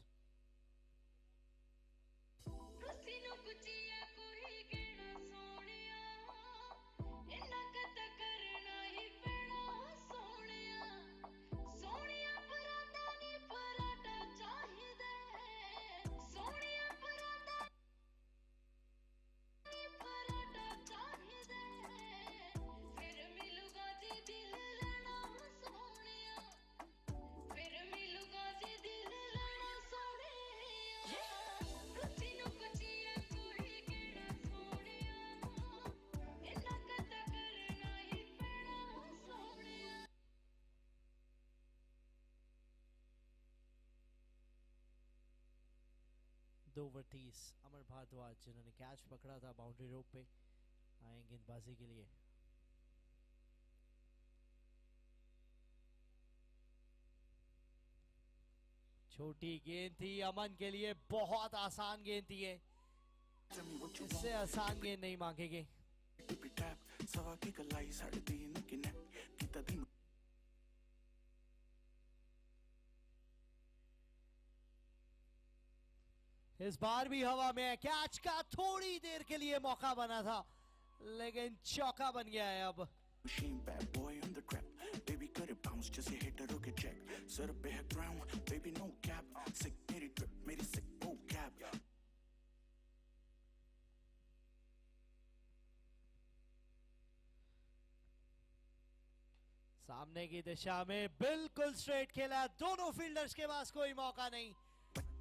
दो ओवर 30, अमर भारद्वाज जिन्होंने कैच पकड़ा था बाउंड्री रोप पे, आए गेंदबाजी के लिए। छोटी गेंद थी अमन के लिए, बहुत आसान गेंद थी ये, इससे आसान गेंद नहीं मांगेंगे। इस बार भी हवा में, कैच का थोड़ी देर के लिए मौका बना था लेकिन चौका बन गया है अब। सामने की दिशा में बिल्कुल स्ट्रेट खेला, दोनों फील्डर्स के पास कोई मौका नहीं।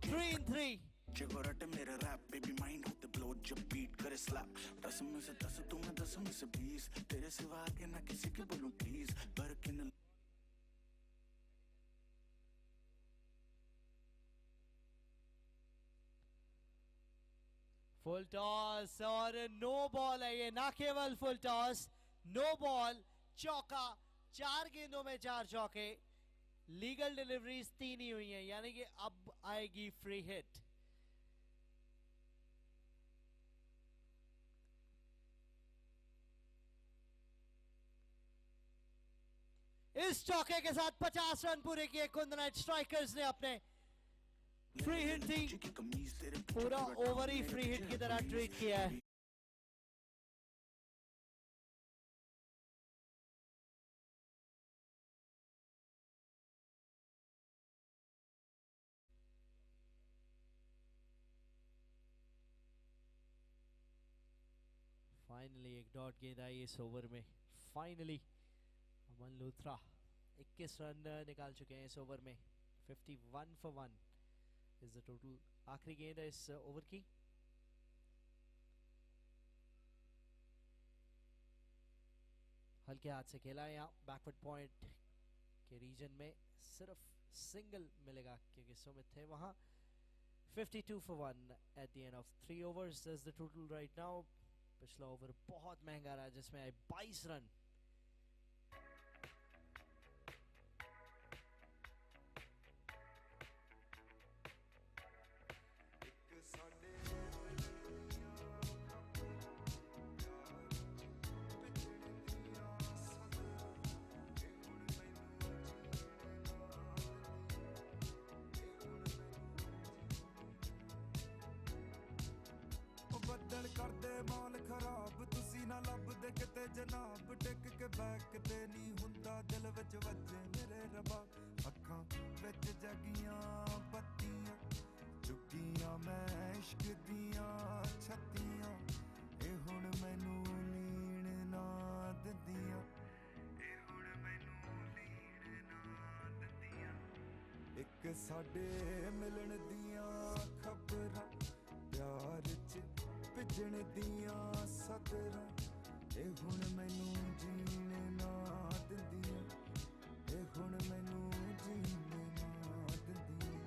3 in 3। चिगोरट मेरा रैप बेबी माइंड होते ब्लो जब बीट करे स्लैप, 10 में से 10 तू मैं 10 में से 20, तेरे सिवा आगे ना किसी के बोलूं प्लीज। पर किन फुल टॉस और नो बॉल है ये, ना केवल फुल टॉस, नो बॉल, चौका। 4 गेंदों में 4 चौके, लीगल डिलीवरीज 3 ही हुई हैं, यानी कि अब आएगी फ्री हिट। इस चौके के साथ 50 रन पूरे किए कुंद नाइट स्ट्राइकर्स ने अपने। फ्री हिट थी, पूरा ओवर ही फ्री हिट की तरह ट्रीट किया है। फाइनली एक डॉट गेंद आई इस ओवर में। फाइनली अमन लूथरा 21 रन निकाल चुके हैं इस ओवर में। 51 for 1 इज द टोटल। आखिरी गेंद है इस ओवर की। हल्के हाथ से खेला यहाँ बैकवर्ड पॉइंट के रीजन में सिर्फ सिंगल मिलेगा क्योंकि सुमित थे वहाँ 52 for 1 at the end of 3 overs is the total right now. पिछला ओवर बहुत महंगा रहा जिसमें आए 22 रन. ਬੱਦਲ ਕਰਦੇ ਮਾਲ ਖਰਾਬ ਤੁਸੀਂ ਨਾ ਲੱਭਦੇ ਕਿਤੇ ਜਨਾਬ ਟਿਕ ਕੇ ਬੈਕ ਤੇ ਨਹੀਂ ਹੁੰਦਾ ਦਿਲ ਵਿੱਚ ਵੱਜੇ ਮੇਰੇ ਰੱਬਾ ਅੱਖਾਂ ਵਿੱਚ ਜਗੀਆਂ ਬੱਤੀਆਂ ਚੁੱਕੀਆਂ ਮੈਂ ਇਸ਼ਕ ਦੀਆਂ ਛੱਤੀਆਂ ਇਹ ਹੁਣ ਮੈਨੂੰ ਲੀਣ ਨਾ ਦਿੰਦੀਆਂ ਇਹ ਹੁਣ ਮੈਨੂੰ ਲੀਣ ਨਾ ਦਿੰਦੀਆਂ ਇੱਕ ਸਾਡੇ ਮਿਲਣ ਦੀਆਂ ਖਬਰਾਂ ਪਿਆਰ ਚ ਭਿੱਜਣ ਦੀਆਂ ਸਦਰਾਂ ਇਹ ਹੁਣ ਮੈਨੂੰ ਜੀਣ ਨਾ ਦਿੰਦੀਆਂ ਇਹ ਹੁਣ ਮੈਨੂੰ ਜੀਣ ਨਾ ਦਿੰਦੀਆਂ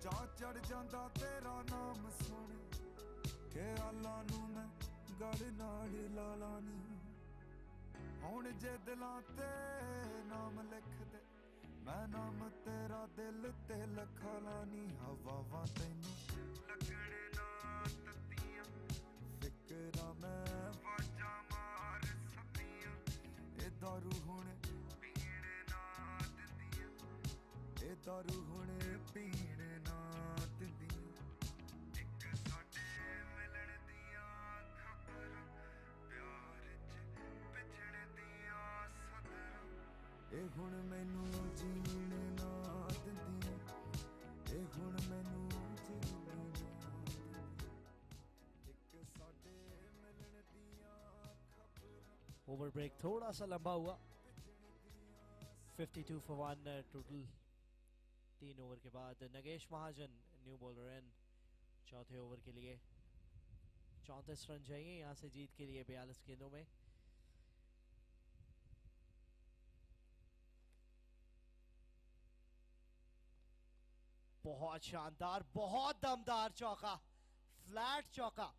ਚਾਅ ਚੜ ਜਾਂਦਾ ਤੇਰਾ ਨਾਮ ਸੁਣ ਕੇ ਆਲਾਂ ਨੂੰ ਮੈਂ ਗਲ ਨਾਲ ਲਾ ਲਾਨੀ ਹੁਣ ਜੇ ਦਿਲਾਂ ਤੇ ਨਾਮ ਲਿਖ ਦੇ ਮੈਂ ਨਾਮ ਤੇਰਾ ਦਿਲ ਤੇ ਲਿਖਾ ਲਾਨੀ ਹਵਾਵਾਂ ਤੈਨੂੰ ਲੱਗਣ ਨਾ ਤੱਤੀਆਂ ਫਿਕਰਾਂ ਮੈਂ ਵਾਜਾਂ ਮਾਰ ਸਕਦੀਆਂ ਇਹ ਦਾਰੂ ਹੁਣ ਪੀਣ ਨਾ ਦਿੰਦੀਆਂ ਇਹ ਦਾਰੂ ਹੁਣ ਪੀਣ ਨਾ ਦਿੰਦੀਆਂ ਇੱਕ ਸਾਡੇ ਮਿਲਣ ਦੀਆਂ ਖਬਰਾਂ ਪਿਆਰ ਚ ਪਿਛੜ ਦੀਆਂ ਸਦਰਾਂ ਇਹ ਹੁਣ ਮੈਨੂੰ ਜੀਣ ਨਾ ਦਿੰਦੀਆਂ ਇਹ ਹੁਣ ਮੈਨੂੰ ਜੀਣ ਨਾ ਦਿੰਦੀਆਂ ਇੱਕ ਸਾਡੇ ਮਿਲਣ ਦੀਆਂ ਖਬਰਾਂ ओवर ब्रेक थोड़ा सा लंबा हुआ 52 for 1 टोटल 3 ओवर के बाद नगेश महाजन न्यू बॉलर एन चौथे ओवर के लिए 34 रन चाहिए यहाँ से जीत के लिए 42 गेंदों में बहुत शानदार बहुत दमदार चौका फ्लैट चौका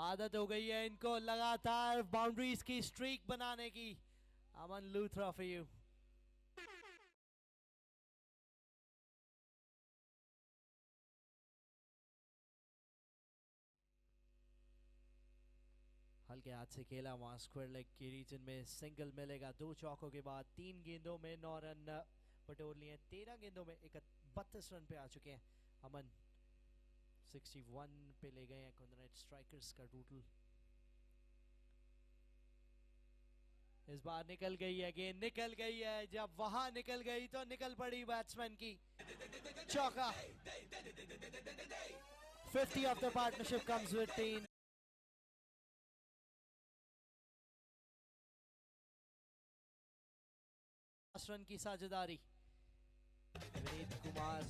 आदत हो गई है इनको लगातार बाउंड्रीज की स्ट्रीक बनाने की अमन लूथरा फॉर यू हल्के हाथ से खेला वहां स्क्वायर लेग के रीजन में सिंगल मिलेगा 2 चौकों के बाद 3 गेंदों में 9 रन बटोर लिए 13 गेंदों में 32 रन पे आ चुके हैं अमन 61 पे ले गए हैं कुंदन स्ट्राइकर्स का टोटल इस बार निकल गई है गेंद निकल गई है जब वहां निकल गई तो निकल पड़ी बैट्समैन की चौका 50 of the partnership comes with 3 run की साझेदारी विनीत कुमार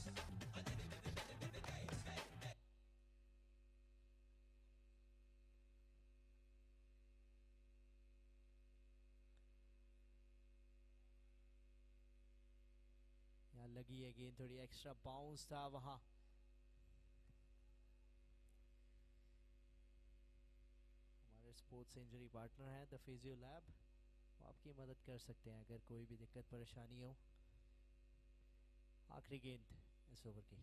यहाँ लगी है गेंद थोड़ी एक्स्ट्रा बाउंस था वहां हमारे स्पोर्ट्स इंजरी पार्टनर हैं द फिजियो लैब वो आपकी मदद कर सकते हैं अगर कोई भी दिक्कत परेशानी हो आखिरी गेंद इस ओवर की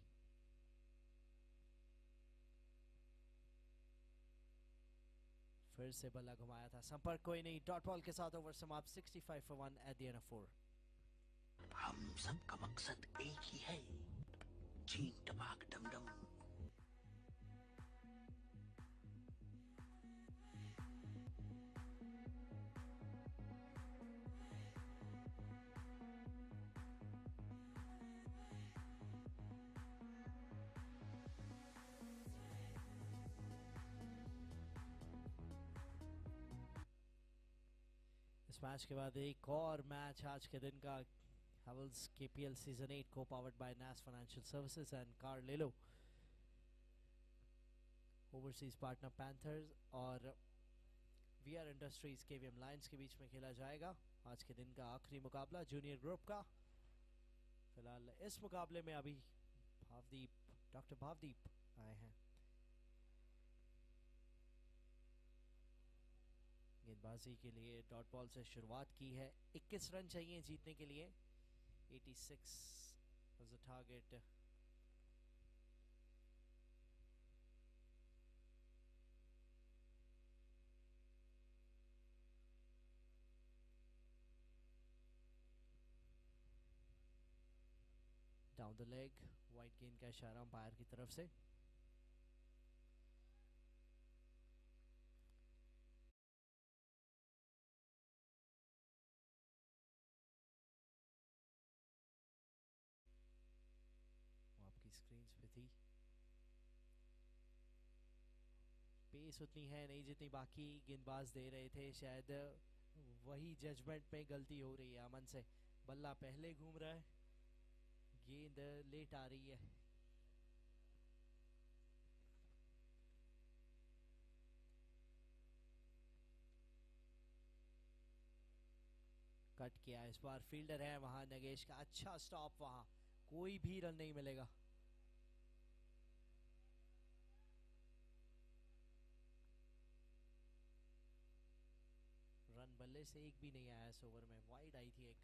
फिर से बल्ला घुमाया था संपर्क कोई नहीं डॉट बॉल के साथ ओवर समाप्त 65 for 1 at the end of 4 हम सबका मकसद एक ही है चीन टपाक डमडम मैच के बाद एक और मैच आज के दिन का Havells KPL Season 8 co-powered by NAS Financial Services and Carlelo. Overseas partner Panthers और VR Industries KVM Lions के बीच में खेला जाएगा आज के दिन का आखिरी मुकाबला जूनियर ग्रुप का। फिलहाल इस मुकाबले में अभी डॉक्टर भावदीप आए हैं। गेंदबाजी के लिए डॉट बॉल से शुरुआत की है। 21 रन चाहिए जीतने के लिए। 86 was the target. Down the leg, wide गेंद का इशारा अंपायर की तरफ से। आपकी स्क्रीन पे थी। पेस उतनी है नहीं जितनी बाकी गेंदबाज दे रहे थे, शायद वही जजमेंट में गलती हो रही है अमन से। बल्ला पहले घूम रहा है, गेंद लेट आ रही है। कट किया इस बार, फील्डर है वहां नगेश का, अच्छा स्टॉप, वहां कोई भी रन नहीं मिलेगा। रन बल्ले से एक भी नहीं आया इस ओवर में, वाइड आई थी एक।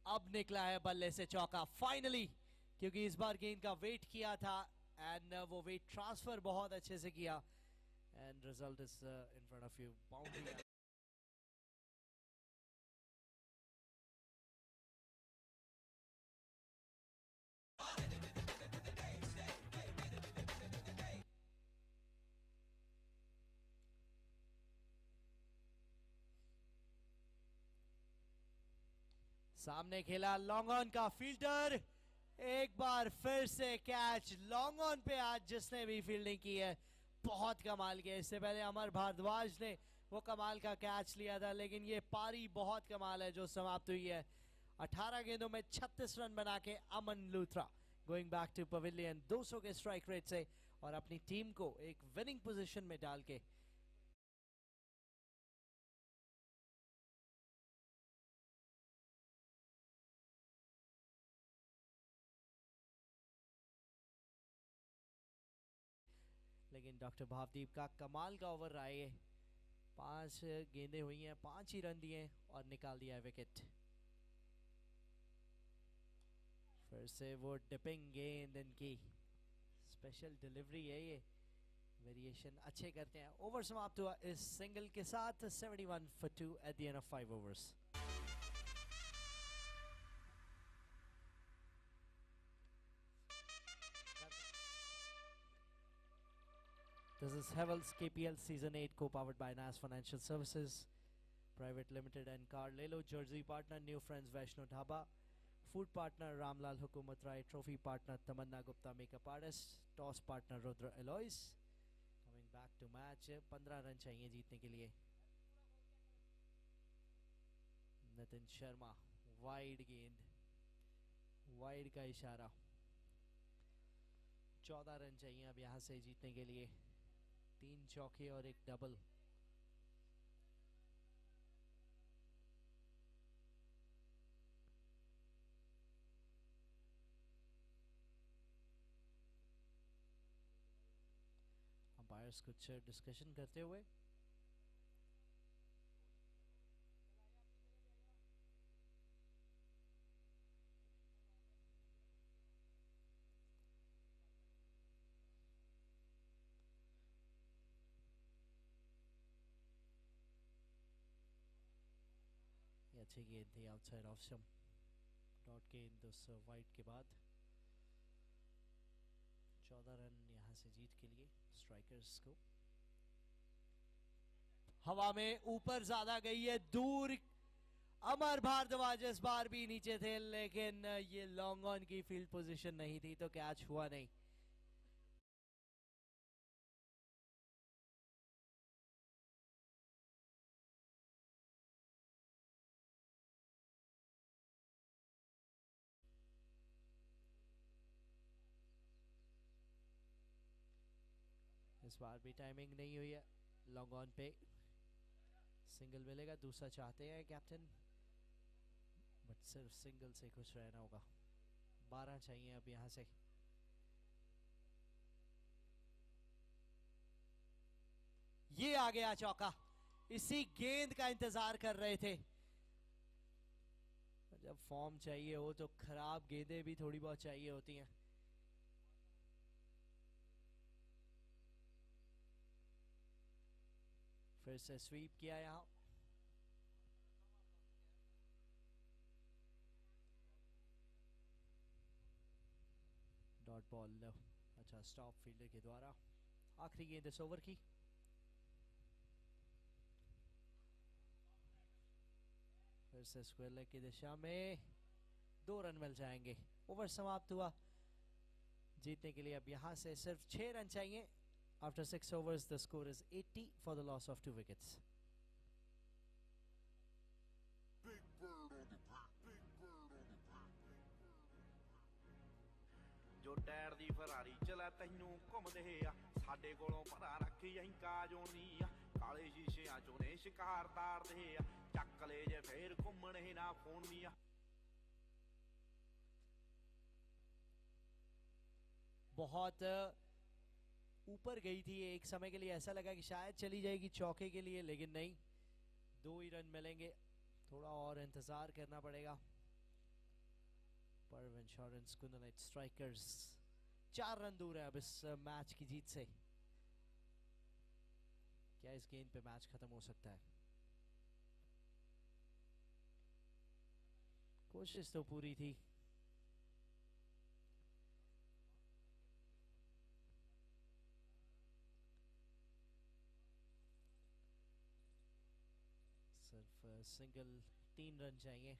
अब निकला है बल्ले से चौका फाइनली, क्योंकि इस बार गेंद का वेट किया था एंड वो वेट ट्रांसफर बहुत अच्छे से किया and result is in front of you, boundary. सामने खेला लॉन्ग ऑन का फील्डर, एक बार फिर से कैच लॉन्ग ऑन पे। आज जिसने भी फील्डिंग की है बहुत कमाल किया। इससे पहले अमर भारद्वाज ने वो कमाल का कैच लिया था, लेकिन ये पारी बहुत कमाल है जो समाप्त हुई है। 18 गेंदों में 36 रन बना के Aman Luthra going back to pavilion 200 के स्ट्राइक रेट से और अपनी टीम को एक विनिंग पोजीशन में डाल के लेकिन डॉक्टर भावदीप का कमाल का ओवर रहा है। 5 गेंदें हुई हैं, 5 ही रन दिए और निकाल दिया है विकेट। फिर से वो डिपिंग गेंद, इनकी स्पेशल डिलीवरी है, ये वेरिएशन अच्छे करते हैं। ओवर समाप्त हुआ इस सिंगल के साथ 71 for 2 at the end of 5 overs। This is Havells KPL Season 8 co-powered by NAS Financial Services Private Limited and Carlelo. Jersey partner New Friends Vaishno Dhaba. Food partner Ramlal Hukumat Rai. Trophy partner Tamanna Gupta Makeup Artist. Toss partner Rudra Eloise. Coming back to match, 15 run चाहिए जीतने के लिए। Nitin Sharma, wide गेंद, wide का इशारा। 14 run चाहिए अब यहाँ से जीतने के लिए। 3 चौके और 1 डबल। अंपायर्स कुछ डिस्कशन करते हुए अच्छी गेंद थी आउटसाइड ऑफ स्टंप, डॉट गेंद उस वाइड के बाद। 14 रन यहां से जीत के लिए स्ट्राइकर्स को। हवा में ऊपर ज्यादा गई है, दूर अमर भारद्वाज इस बार भी नीचे थे, लेकिन ये लॉन्ग ऑन की फील्ड पोजीशन नहीं थी तो कैच हुआ नहीं। इस बार भी टाइमिंग नहीं हुई है, लॉन्ग ऑन पे सिंगल मिलेगा, दूसरा चाहते हैं कैप्टन, बट सिर्फ सिंगल से खुश रहना होगा। 12 चाहिए अब यहाँ से। ये आ गया चौका, इसी गेंद का इंतजार कर रहे थे। जब फॉर्म चाहिए हो तो खराब गेंदें भी थोड़ी बहुत चाहिए होती हैं। फिर से स्वीप किया यहां, डॉट बॉल। अच्छा स्टॉप फील्डर के द्वारा। आखिरी गेंद इस ओवर की। फिर से स्क्वायर लेग की दिशा में 2 रन मिल जाएंगे। ओवर समाप्त हुआ। जीतने के लिए अब यहां से सिर्फ 6 रन चाहिए। After 6 overs, the score is 80 for the loss of 2 wickets. ਜੋ ਟਾਇਰ ਦੀ ਫਰਾਰੀ ਚਲਾ ਤੈਨੂੰ ਘੁੰਮਦੇ ਆ, ਸਾਡੇ ਕੋਲੋਂ ਪਤਾ ਰੱਖੀ ਅਸੀਂ ਕਾਜੋਣੀ ਆ, ਕਾਲੇ ਸ਼ੀਸ਼ਿਆਂ ਚੋਂ ਨੇ ਸ਼ਿਕਾਰ ਤਾਰਦੇ ਆ, ਚੱਕ ਲੈ ਜੇ ਫੇਰ ਘੁੰਮਣੇ ਨਾ ਫੋਨੀਆਂ। बहुत ऊपर गई थी एक समय के लिए, ऐसा लगा कि शायद चली जाएगी चौके के लिए, लेकिन नहीं, 2 ही रन मिलेंगे। थोड़ा और इंतजार करना पड़ेगा। पर्व insurance Kundan night strikers 4 run दूर है अब इस मैच की जीत से। क्या इस गेंद पे मैच खत्म हो सकता है? कोशिश तो पूरी थी। सिर्फ सिंगल 3 रन चाहिए।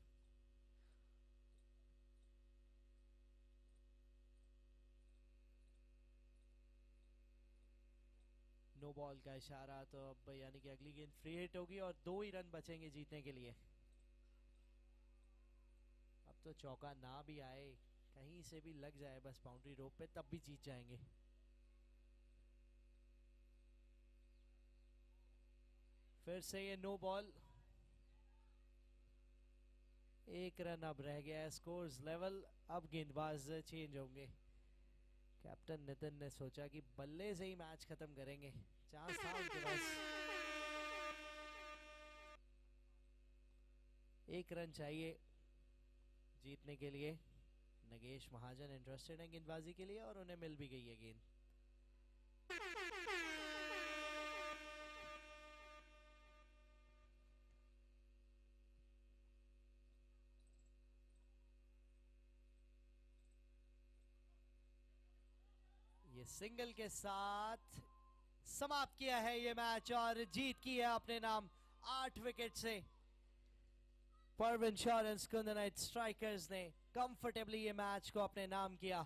नो बॉल का इशारा, तो अब यानी कि अगली गेंद फ्री हिट होगी और 2 ही रन बचेंगे जीतने के लिए। अब तो चौका ना भी आए, कहीं से भी लग जाए बस बाउंड्री रोप पे, तब भी जीत जाएंगे। फिर से ये नो बॉल। 1 रन अब रह गया है, स्कोर्स लेवल। अब गेंदबाज चेंज होंगे। कैप्टन नितिन ने सोचा कि बल्ले से ही मैच खत्म करेंगे, चांस था उनके पास। 1 रन चाहिए जीतने के लिए। नगेश महाजन इंटरेस्टेड है गेंदबाजी के लिए और उन्हें मिल भी गई है गेंद। ये सिंगल के साथ समाप्त किया है ये मैच और जीत की है अपने नाम 8 विकेट से। पर्व इंश्योरेंस कुंदन नाइट स्ट्राइकर्स ने कंफर्टेबली ये मैच को अपने नाम किया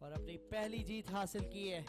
और अपनी पहली जीत हासिल की है।